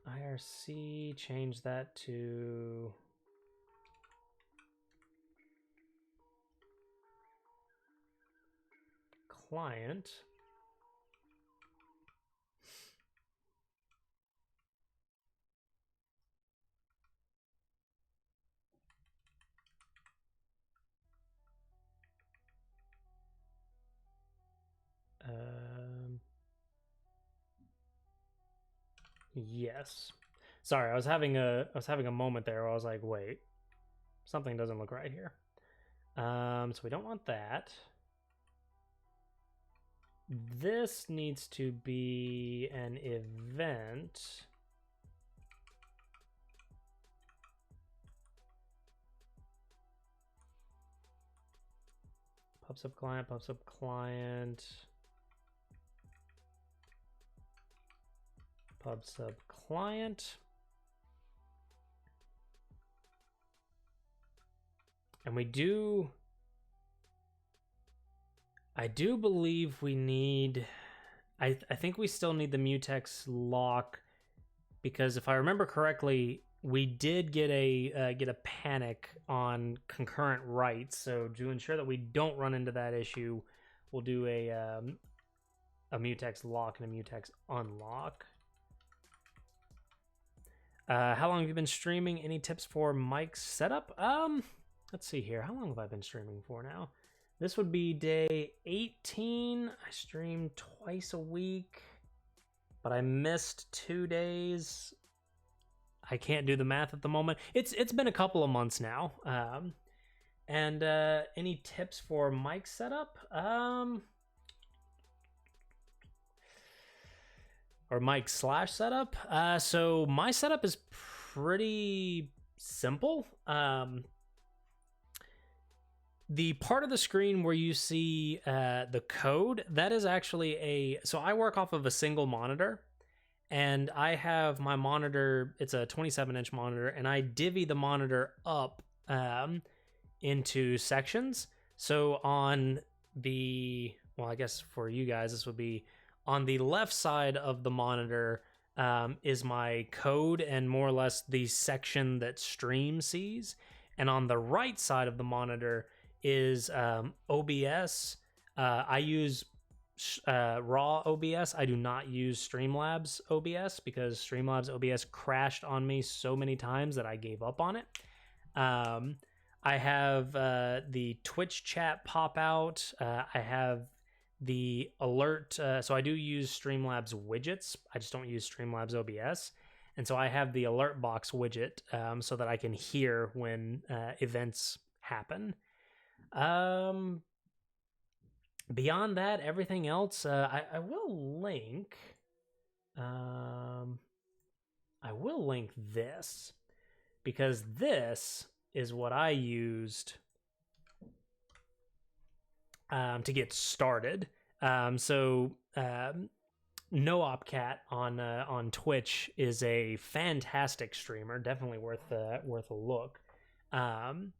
IRC, change that to... client. Yes. Sorry, I was having a moment there where I was like, wait, something doesn't look right here. So we don't want that. This needs to be an event. PubSub client, PubSub client. PubSub client. And I do believe we need, I think we still need the mutex lock, because if I remember correctly, we did get a panic on concurrent writes. So to ensure that we don't run into that issue, we'll do a mutex lock and a mutex unlock. How long have you been streaming? Any tips for mic setup? Let's see here. How long have I been streaming for now? This would be day 18. I stream twice a week, but I missed 2 days. I can't do the math at the moment. It's been a couple of months now. And any tips for mic setup? Or mic / setup? So my setup is pretty simple. The part of the screen where you see the code, that is actually so I work off of a single monitor, and I have my monitor, it's a 27-inch monitor, and I divvy the monitor up into sections. So on the, well, I guess for you guys, this would be on the left side of the monitor is my code and more or less the section that stream sees. And on the right side of the monitor is OBS. I use raw OBS. I do not use Streamlabs OBS because Streamlabs OBS crashed on me so many times that I gave up on it. I have the Twitch chat pop out. I have the alert. So I do use Streamlabs widgets. I just don't use Streamlabs OBS. And so I have the alert box widget so that I can hear when events happen. Beyond that, everything else, I will link. I will link this because this is what I used to get started. NoOpCat on Twitch is a fantastic streamer, definitely worth a look. And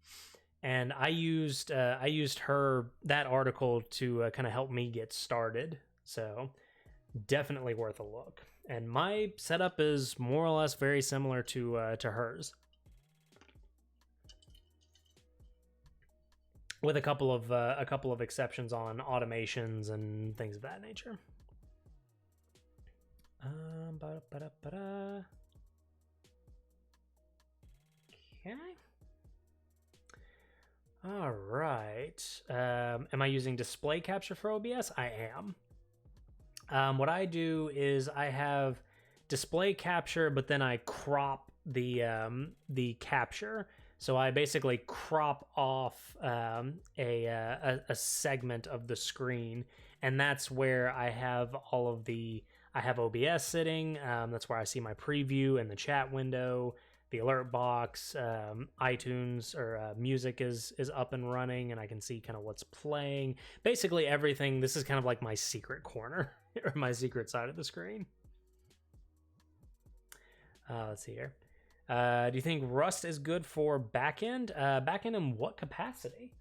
I used that article to kind of help me get started. So definitely worth a look. And my setup is more or less very similar to hers, with a couple of exceptions on automations and things of that nature. Okay. All right. Am I using display capture for OBS? I am. What I do is I have display capture, but then I crop the capture. So I basically crop off a segment of the screen, and that's where I have all of I have OBS sitting. That's where I see my preview and the chat window, the alert box, iTunes or music is up and running, and I can see kind of what's playing. Basically everything. This is kind of like my secret corner or my secret side of the screen. Let's see here. Do you think Rust is good for backend? Backend in what capacity?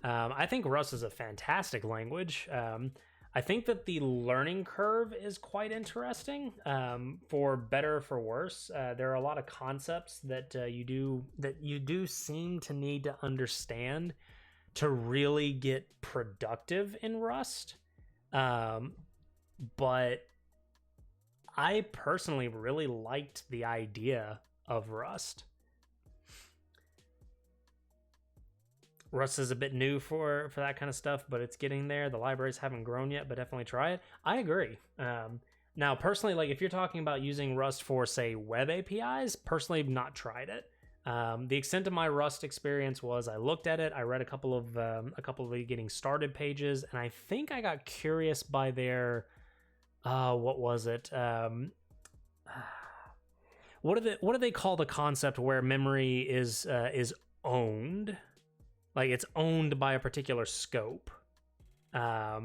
I think Rust is a fantastic language. I think that the learning curve is quite interesting, for better or for worse. There are a lot of concepts that you do seem to need to understand to really get productive in Rust. But I personally really liked the idea of Rust. Rust is a bit new for that kind of stuff, but it's getting there. The libraries haven't grown yet, but definitely try it. I agree. Now, personally, like if you're talking about using Rust for, say, web APIs, personally, I've not tried it. The extent of my Rust experience was I looked at it, I read a couple of the getting started pages, and I think I got curious by their what was it? What do they call the concept where memory is owned? Like it's owned by a particular scope. I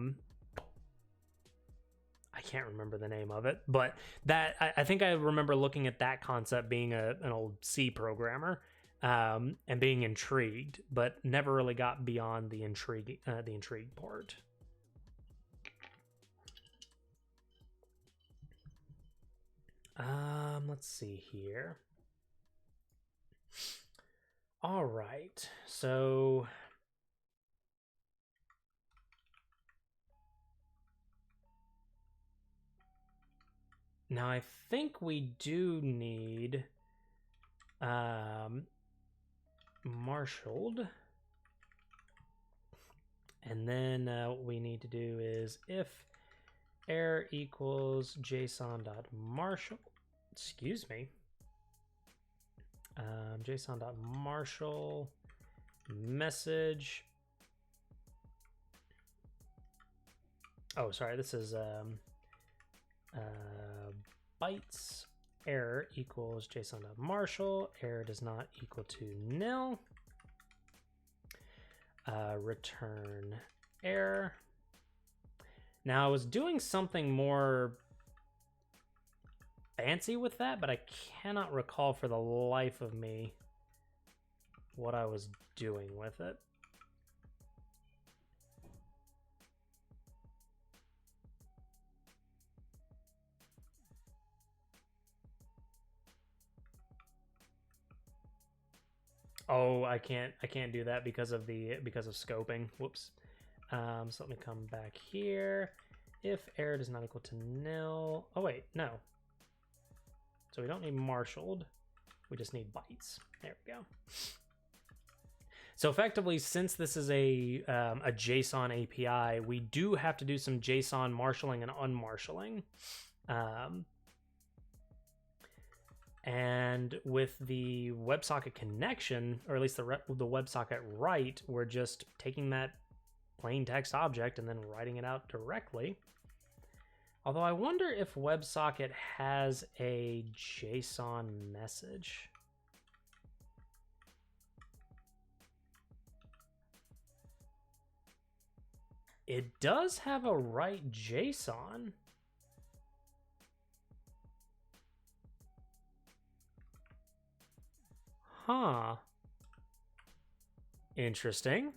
can't remember the name of it, but that I think I remember looking at that concept being an old C programmer, and being intrigued, but never really got beyond the intrigue part. Let's see here. All right, so now I think we do need marshaled, and then what we need to do is if error equals json.marshal, excuse me, json.marshal message. Oh, sorry, this is bytes error equals json.marshal, error does not equal to nil, return error. Now I was doing something more fancy with that, but I cannot recall for the life of me what I was doing with it. Oh, I can't do that because of scoping. Whoops. So let me come back here. If error does not equal to nil. Oh wait, no. So we don't need marshaled. We just need bytes. There we go. So effectively, since this is a JSON API, we do have to do some JSON marshalling and unmarshalling. And with the WebSocket connection, or at least the WebSocket write, we're just taking that plain text object and then writing it out directly. Although I wonder if WebSocket has a JSON message. It does have a write JSON. Huh. Interesting.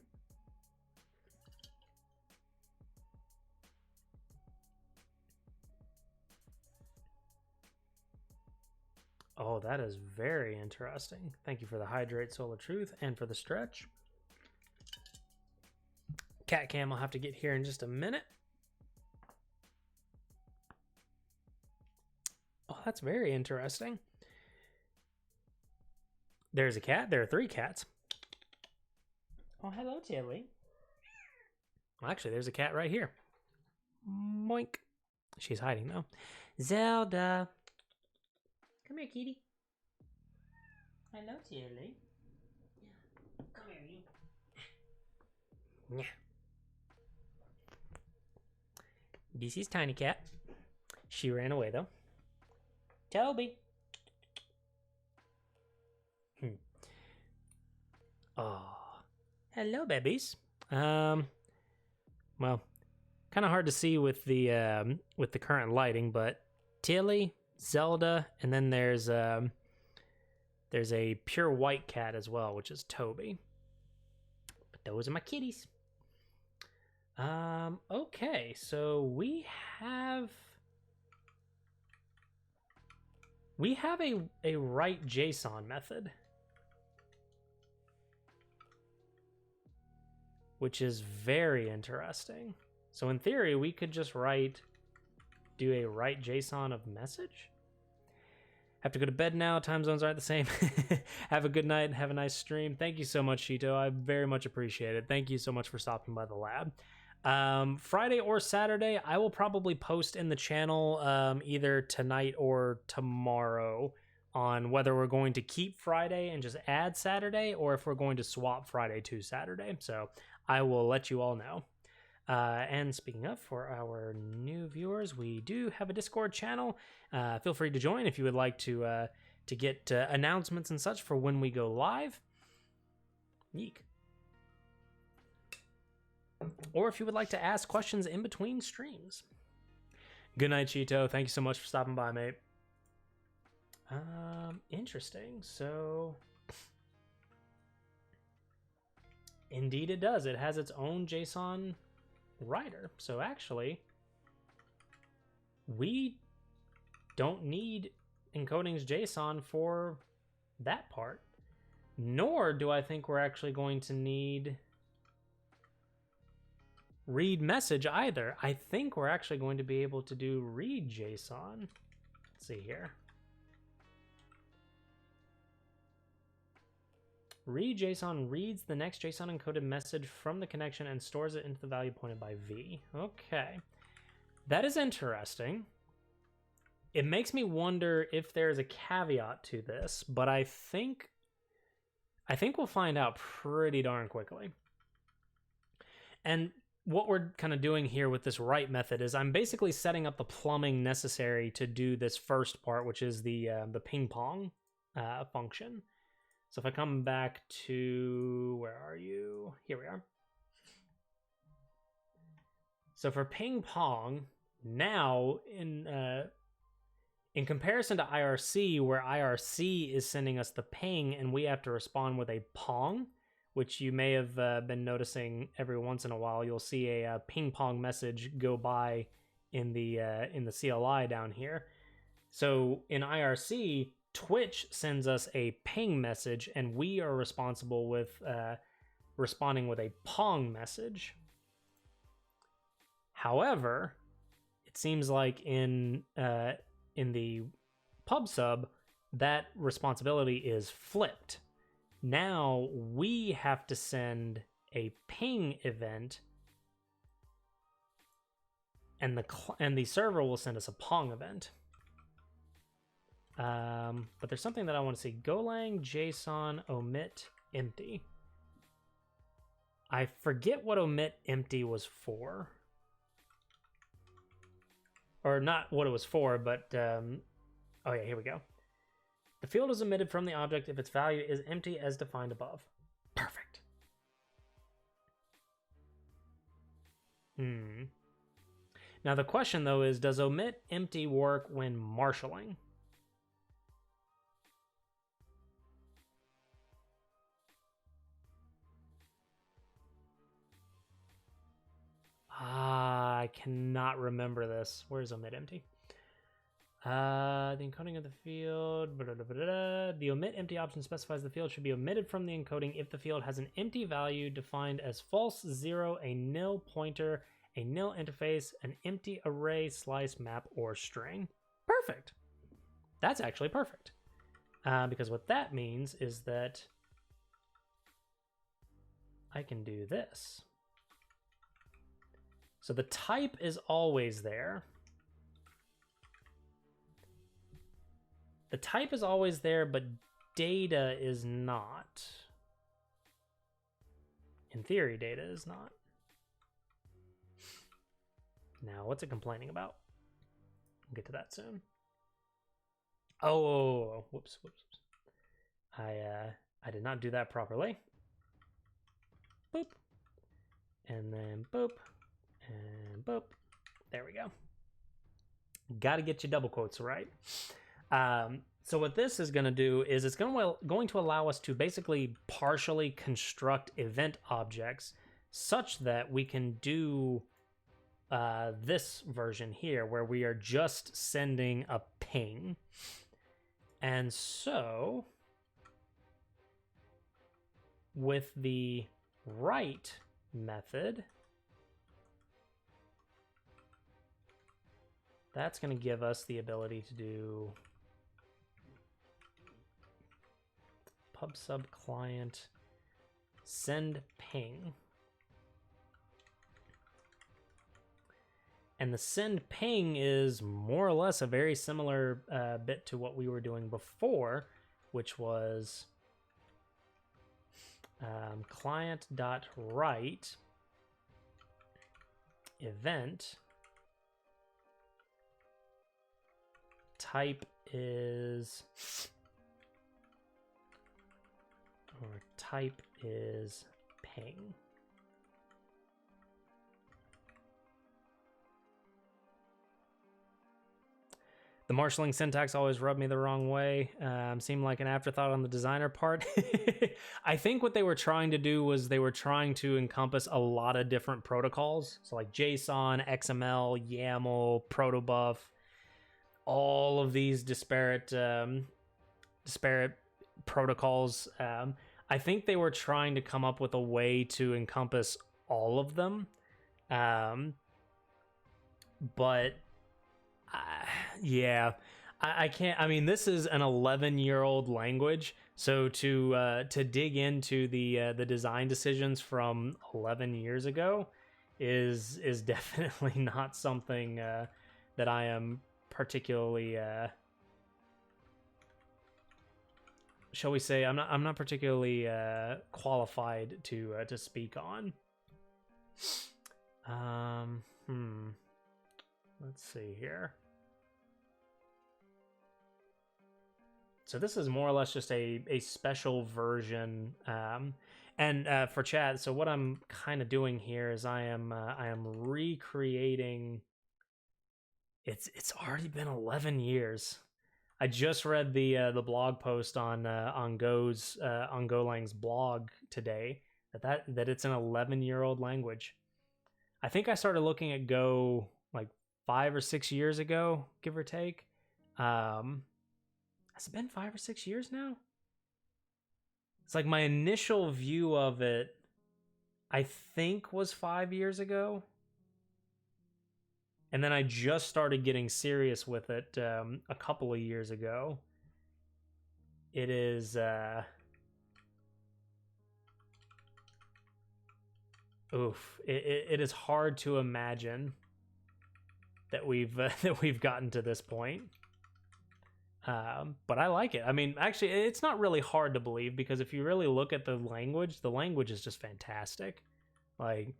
Oh, that is very interesting. Thank you for the hydrate, Soul of Truth, and for the stretch. Cat cam will have to get here in just a minute. Oh, that's very interesting. There's a cat. There are 3 cats. Oh, hello, Tilly. Well, actually, there's a cat right here. Moink. She's hiding, though. Zelda. Come here, kitty. Hello, Tilly. Come here, you. Yeah. This is Tiny Cat. She ran away, though. Toby. Oh. Hello, babies. Well, kind of hard to see with the current lighting, but Tilly, Zelda, and then there's a pure white cat as well, which is Toby. But those are my kitties. Okay, so we have a write JSON method, which is very interesting. So in theory, we could just do a write JSON of message. Have to go to bed now. Time zones aren't the same. Have a good night and have a nice stream. Thank you so much, Shito. I very much appreciate it. Thank you so much for stopping by the lab. Friday or Saturday, I will probably post in the channel either tonight or tomorrow on whether we're going to keep Friday and just add Saturday, or if we're going to swap Friday to Saturday. So I will let you all know. And speaking of, for our new viewers, we do have a Discord channel. Feel free to join if you would like to get announcements and such for when we go live. Yeek. Or if you would like to ask questions in between streams. Good night, Cheeto. Thank you so much for stopping by, mate. Interesting. So, indeed it does. It has its own JSON writer. So actually, we don't need encodings JSON for that part. Nor do I think we're actually going to need read message either. I think we're actually going to be able to do read JSON. Let's see here. Read JSON reads the next JSON encoded message from the connection and stores it into the value pointed by V. Okay. That is interesting. It makes me wonder if there's a caveat to this, but I think we'll find out pretty darn quickly. And what we're kind of doing here with this write method is I'm basically setting up the plumbing necessary to do this first part, which is the ping pong function. So if I come back to, where are you? Here we are. So for ping pong, now in comparison to IRC, where IRC is sending us the ping and we have to respond with a pong, which you may have been noticing every once in a while, you'll see a ping pong message go by in the CLI down here. So in IRC, Twitch sends us a ping message, and we are responsible with responding with a pong message. However, it seems like in the pub sub, that responsibility is flipped. Now we have to send a ping event, and the server will send us a pong event. But there's something that I want to see. Golang JSON omit empty. I forget what omit empty was for. Or not what it was for, but oh yeah, here we go. The field is omitted from the object if its value is empty as defined above. Perfect. Now the question though is, does omit empty work when marshalling? I cannot remember this. Where's omit empty? The encoding of the field. The omit empty option specifies the field should be omitted from the encoding if the field has an empty value defined as false, 0, a nil pointer, a nil interface, an empty array, slice, map, or string. Perfect. That's actually perfect. Because what that means is that I can do this. So the type is always there. The type is always there, but data is not. In theory, data is not. Now, what's it complaining about? We'll get to that soon. Oh, whoops. I did not do that properly. Boop. And then boop. And boop. There we go. Got to get your double quotes right. So what this is going to do is it's going to allow us to basically partially construct event objects such that we can do this version here where we are just sending a ping. And so with the write method, that's going to give us the ability to do pub sub client send ping. And the send ping is more or less a very similar bit to what we were doing before, which was client.write event type is ping. The marshalling syntax always rubbed me the wrong way. Seemed like an afterthought on the designer part. I think what they were trying to do was they were trying to encompass a lot of different protocols. So like JSON, XML, YAML, protobuf, all of these disparate protocols. I think they were trying to come up with a way to encompass all of them. But yeah, I can't. I mean, this is an 11-year-old language, so to dig into the design decisions from 11 years ago is definitely not something that I am particularly. Shall we say I'm not particularly qualified to speak on. Let's see here. So this is more or less just a special version, and for chat. So what I'm kind of doing here is I am recreating. It's already been 11 years. I just read the blog post on Golang's blog today that it's an 11-year-old language. I think I started looking at Go like 5 or 6 years ago, give or take. Has it been 5 or 6 years now? It's like my initial view of it, I think, was 5 years ago. And then I just started getting serious with it a couple of years ago. It is... It is hard to imagine that we've gotten to this point. But I like it. I mean, actually, it's not really hard to believe because if you really look at the language is just fantastic. Like,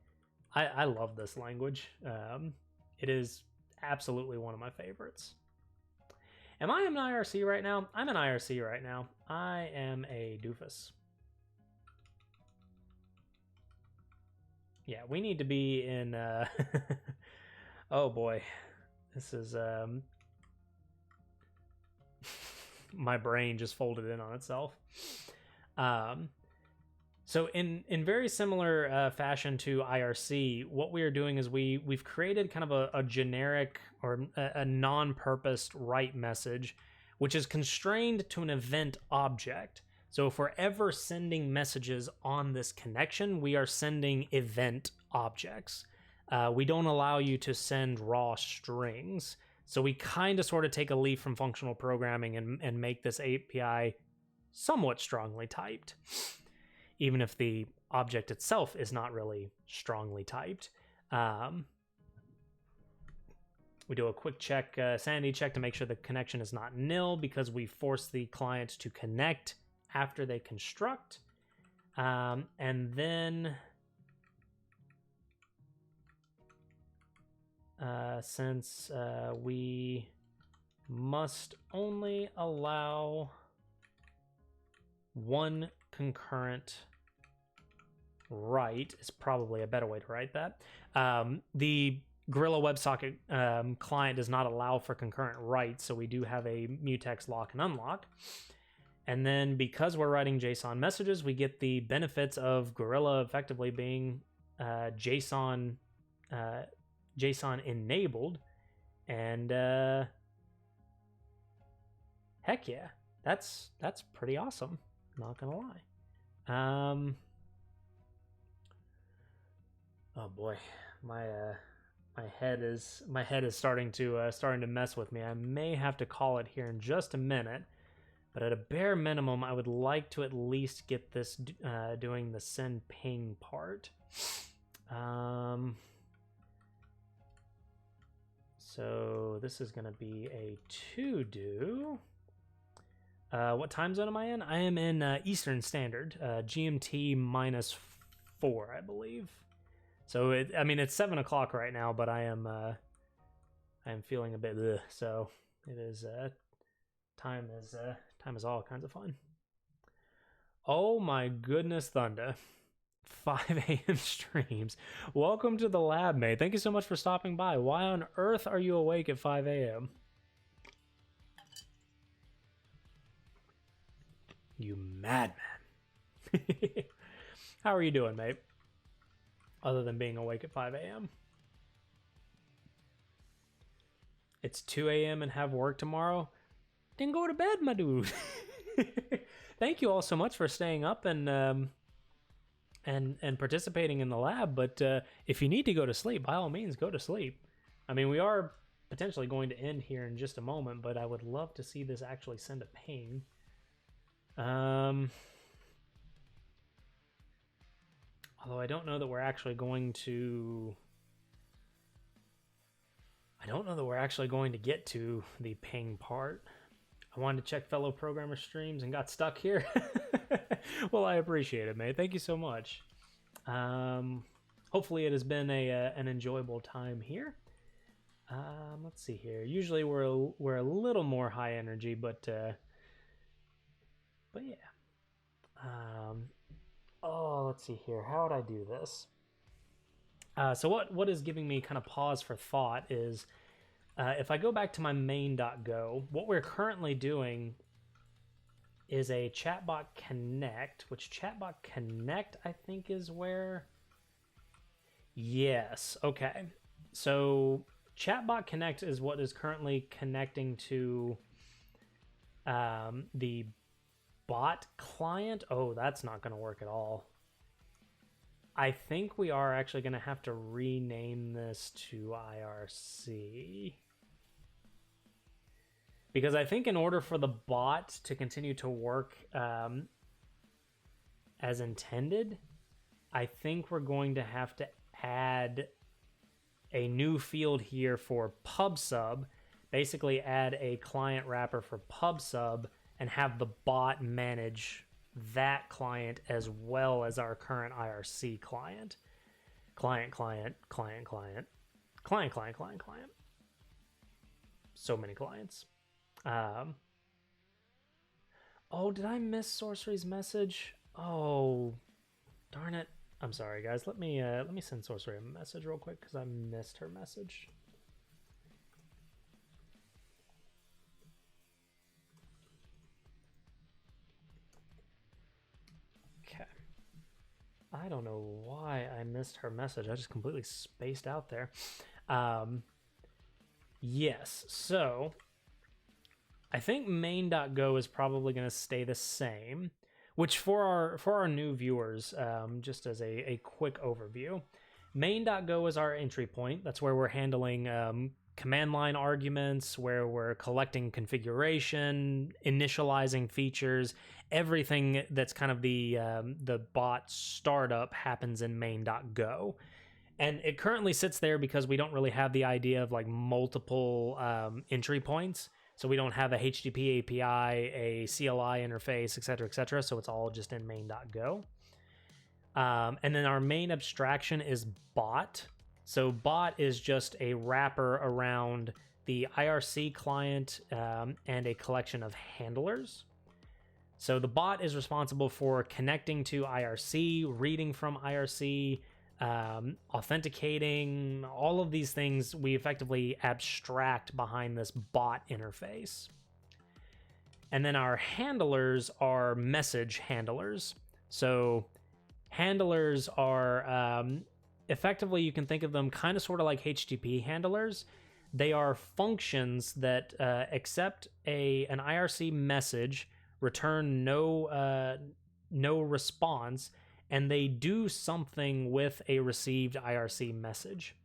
I love this language. It is absolutely one of my favorites. Am I in IRC right now? I'm in IRC right now. I am a doofus. Yeah, we need to be in... oh boy. This is... my brain just folded in on itself. So in very similar fashion to IRC, what we are doing is we've created kind of a generic or a non-purposed write message, which is constrained to an event object. So if we're ever sending messages on this connection, we are sending event objects. We don't allow you to send raw strings. So we kind of sort of take a leaf from functional programming and make this API somewhat strongly typed, even if the object itself is not really strongly typed. We do a quick check, sanity check, to make sure the connection is not nil, because we force the client to connect after they construct. And then since we must only allow one concurrent write, is probably a better way to write that. The Gorilla WebSocket client does not allow for concurrent writes, so we do have a mutex lock and unlock. And then because we're writing JSON messages, we get the benefits of Gorilla effectively being JSON enabled. And heck yeah, that's pretty awesome. Not gonna lie. Oh boy, my head is starting to mess with me. I may have to call it here in just a minute, but at a bare minimum, I would like to at least get this doing the send ping part. So this is going to be a to do. What time zone am I in? I am in Eastern Standard, GMT -4, I believe. So it's 7 o'clock right now, but I am feeling a bit ugh, so it is time is all kinds of fun. Oh my goodness, Thunder. 5 a.m. streams. Welcome to the lab, mate. Thank you so much for stopping by. Why on earth are you awake at 5 a.m.? You madman. How are you doing, mate? Other than being awake at 5 a.m. It's 2 a.m. and have work tomorrow? Then go to bed, my dude. Thank you all so much for staying up and participating in the lab. But if you need to go to sleep, by all means, go to sleep. I mean, we are potentially going to end here in just a moment, but I would love to see this actually send a ping. Although I don't know that we're actually going to... I don't know that we're actually going to get to the ping part. I wanted to check fellow programmer streams and got stuck here. Well, I appreciate it, mate. Thank you so much. Hopefully it has been an enjoyable time here. Let's see here. Usually we're a little more high energy, but yeah. Oh, let's see here. How would I do this? So what is giving me kind of pause for thought is if I go back to my main.go, what we're currently doing is a Chatbot Connect, which Chatbot Connect, I think, is where... Yes, okay. So Chatbot Connect is what is currently connecting to the bot client. Oh, that's not going to work at all. I think we are actually going to have to rename this to IRC. Because I think in order for the bot to continue to work as intended, I think we're going to have to add a new field here for PubSub. Basically add a client wrapper for PubSub and have the bot manage that client as well as our current IRC client. Client. So many clients. Oh, did I miss Sorcery's message? Oh, darn it. I'm sorry, guys. Let me send Sorcery a message real quick because I missed her message. Okay. I don't know why I missed her message. I just completely spaced out there. Yes, so I think main.go is probably going to stay the same, which for our new viewers, just as a quick overview, main.go is our entry point. That's where we're handling command line arguments, where we're collecting configuration, initializing features. Everything that's kind of the bot startup happens in main.go. And it currently sits there because we don't really have the idea of like multiple entry points. So we don't have a HTTP API, a CLI interface, et cetera, et cetera. So it's all just in main.go. And then our main abstraction is bot. So bot is just a wrapper around the IRC client and a collection of handlers. So the bot is responsible for connecting to IRC, reading from IRC, authenticating, all of these things we effectively abstract behind this bot interface. And then our handlers are message handlers. So handlers are effectively, you can think of them kind of sort of like HTTP handlers. They are functions that accept an IRC message, return no response, and they do something with a received IRC message.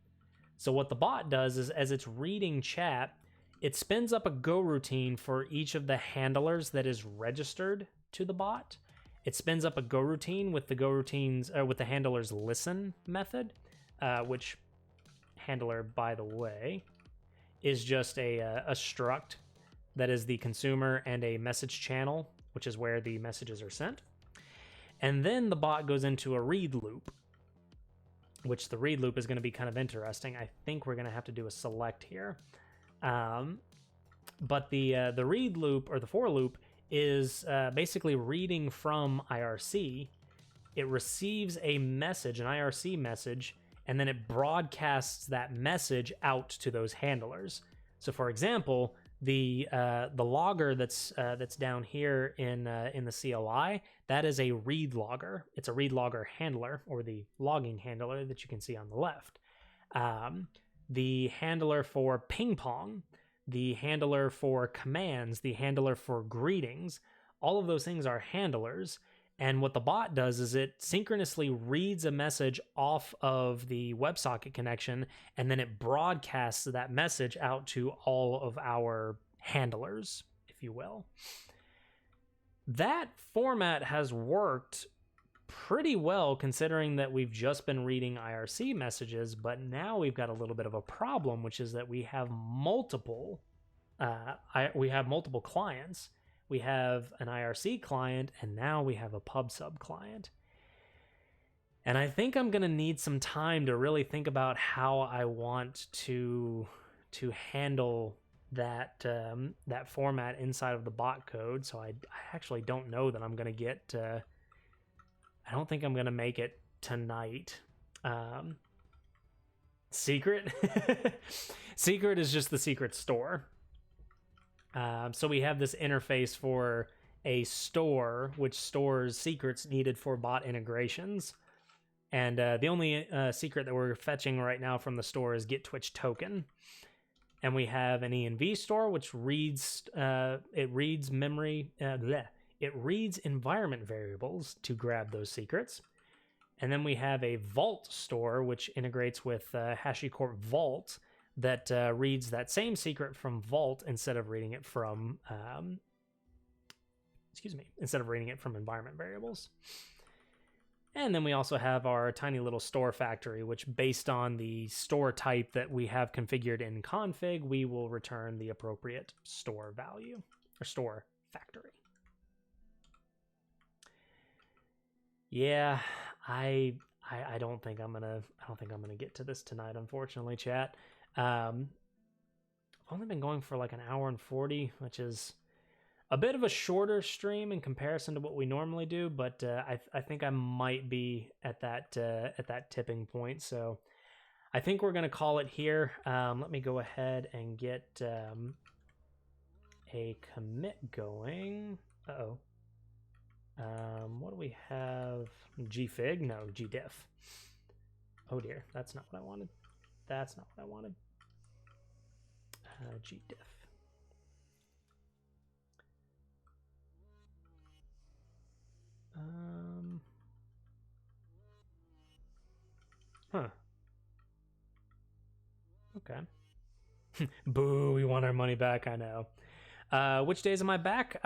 So what the bot does is, as it's reading chat, it spins up a Go routine for each of the handlers that is registered to the bot. It spins up a Go routine with the Go routines with the handler's listen method, which handler, by the way, is just a struct that is the consumer and a message channel, which is where the messages are sent. And then the bot goes into a read loop, which the read loop is going to be kind of interesting. I think we're going to have to do a select here. But the read loop or the for loop is basically reading from IRC. It receives a message, an IRC message, and then it broadcasts that message out to those handlers. So, for example, the logger that's down here in the CLI, that is a read logger. It's a read logger handler, or the logging handler that you can see on the left. The handler for ping pong, the handler for commands, the handler for greetings, all of those things are handlers. And what the bot does is it synchronously reads a message off of the WebSocket connection, and then it broadcasts that message out to all of our handlers, if you will. That format has worked pretty well, considering that we've just been reading IRC messages, but now we've got a little bit of a problem, which is that we have multiple clients. We have an IRC client, and now we have a PubSub client. And I think I'm going to need some time to really think about how I want to handle that format inside of the bot code. So I actually don't know that I'm going to get... I don't think I'm going to make it tonight. Secret? Secret is just the secret store. So we have this interface for a store which stores secrets needed for bot integrations. And the only secret that we're fetching right now from the store is get Twitch token. And we have an env store which reads it reads environment variables to grab those secrets. And then we have a vault store which integrates with HashiCorp Vault that reads that same secret from Vault instead of reading it from environment variables. And then we also have our tiny little store factory, which based on the store type that we have configured in config, we will return the appropriate store value or store factory. Yeah, I don't think I'm gonna get to this tonight, unfortunately, chat. I've only been going for like an hour and 40, which is a bit of a shorter stream in comparison to what we normally do, but I think I might be at that tipping point. So I think we're gonna call it here. Let me go ahead and get a commit going. What do we have? Gfig? No, gdiff. Oh dear, that's not what I wanted. Gdiff. Okay. Boo, we want our money back, I know. Which days am I back?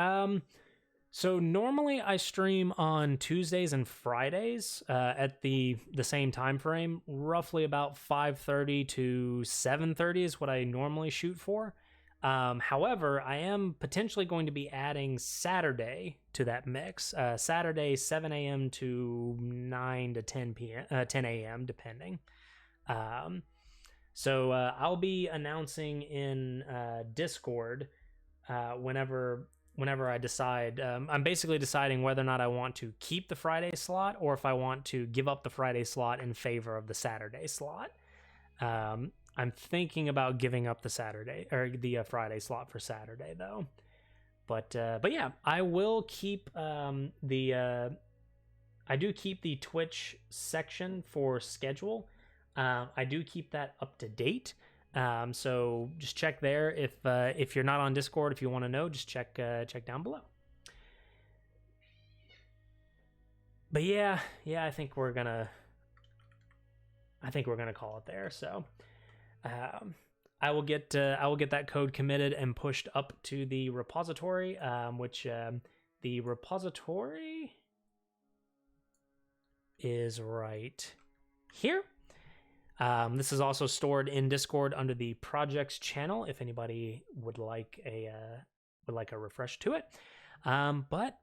So normally I stream on Tuesdays and Fridays at the same time frame, roughly about 5:30 to 7:30 is what I normally shoot for. However, I am potentially going to be adding Saturday to that mix. Saturday 7 a.m. to 9 to 10 p.m. 10 a.m. depending. So I'll be announcing in Discord whenever I decide. I'm basically deciding whether or not I want to keep the Friday slot or if I want to give up the Friday slot in favor of the Saturday slot. I'm thinking about giving up the Saturday or the Friday slot for Saturday though. But yeah, I will keep I do keep the Twitch section for schedule. I do keep that up to date. So just check there. If you're not on Discord, if you want to know, just check down below. But yeah, I think we're gonna call it there. So, I will get that code committed and pushed up to the repository, which the repository is right here. This is also stored in Discord under the projects channel if anybody would like a refresh to it. But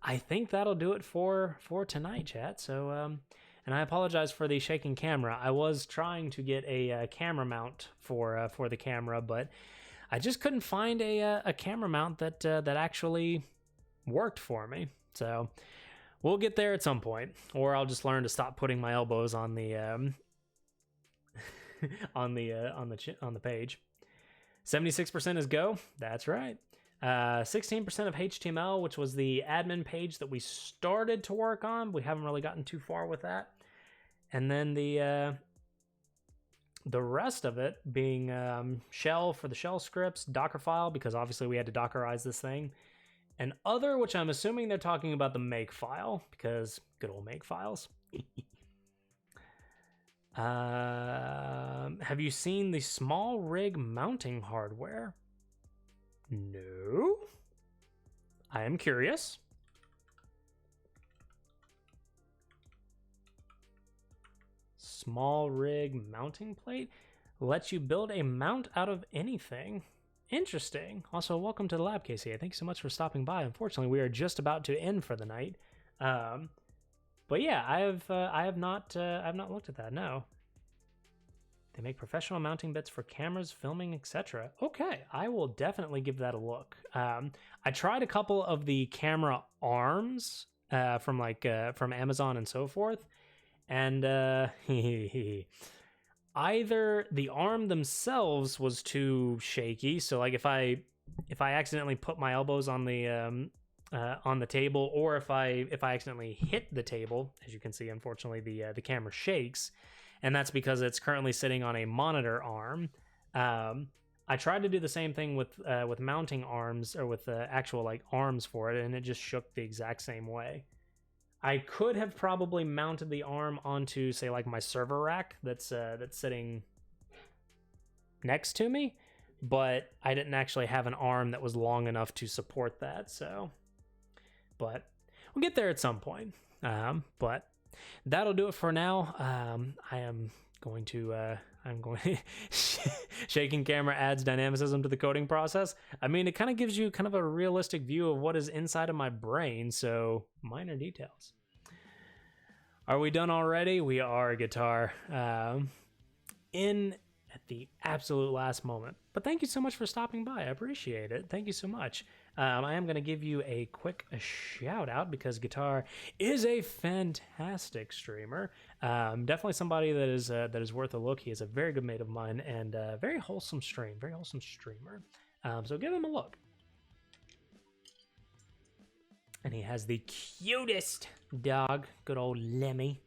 I think that'll do it for tonight, chat. So and I apologize for the shaking camera. I was trying to get a camera mount for the camera, but I just couldn't find a camera mount that actually worked for me. So we'll get there at some point, or I'll just learn to stop putting my elbows on the on the page. 76% is Go. That's right. 16% of HTML, which was the admin page that we started to work on. We haven't really gotten too far with that. And then the rest of it being shell for the shell scripts, Dockerfile, because obviously we had to Dockerize this thing, and other, which I'm assuming they're talking about the make file, because good old make files. Have you seen the small rig mounting hardware? No. I am curious. Small rig mounting plate lets you build a mount out of anything. Interesting. Also, welcome to the lab, Casey. Thank you so much for stopping by. Unfortunately, we are just about to end for the night. But yeah, I have not looked at that. No. They make professional mounting bits for cameras, filming, etc. Okay, I will definitely give that a look. I tried a couple of the camera arms from Amazon and so forth, and either the arm themselves was too shaky. So like if I accidentally put my elbows on the table, or if I accidentally hit the table, as you can see, unfortunately the camera shakes, and that's because it's currently sitting on a monitor arm. I tried to do the same thing with mounting arms, or with actual like arms for it, and it just shook the exact same way. I could have probably mounted the arm onto, say, like my server rack that's sitting next to me, but I didn't actually have an arm that was long enough to support that. So, but we'll get there at some point. But that'll do it for now. I'm going shaking camera adds dynamicism to the coding process. I mean, it kind of gives you kind of a realistic view of what is inside of my brain, so minor details. Are we done already? We are, Guitar. In at the absolute last moment. But thank you so much for stopping by. I appreciate it. Thank you so much. I am going to give you a quick shout out because Guitar is a fantastic streamer. Definitely somebody that is worth a look. He is a very good mate of mine and very wholesome streamer. So give him a look. And he has the cutest dog, good old Lemmy.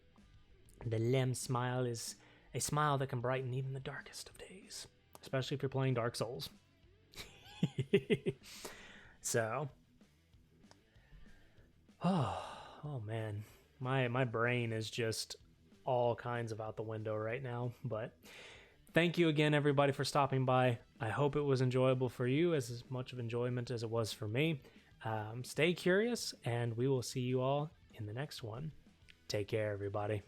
The Lem smile is a smile that can brighten even the darkest of days, especially if you're playing Dark Souls. So, oh man, my brain is just all kinds of out the window right now. But thank you again, everybody, for stopping by. I hope it was enjoyable for you, as much of enjoyment as it was for me. Stay curious, and we will see you all in the next one. Take care, everybody.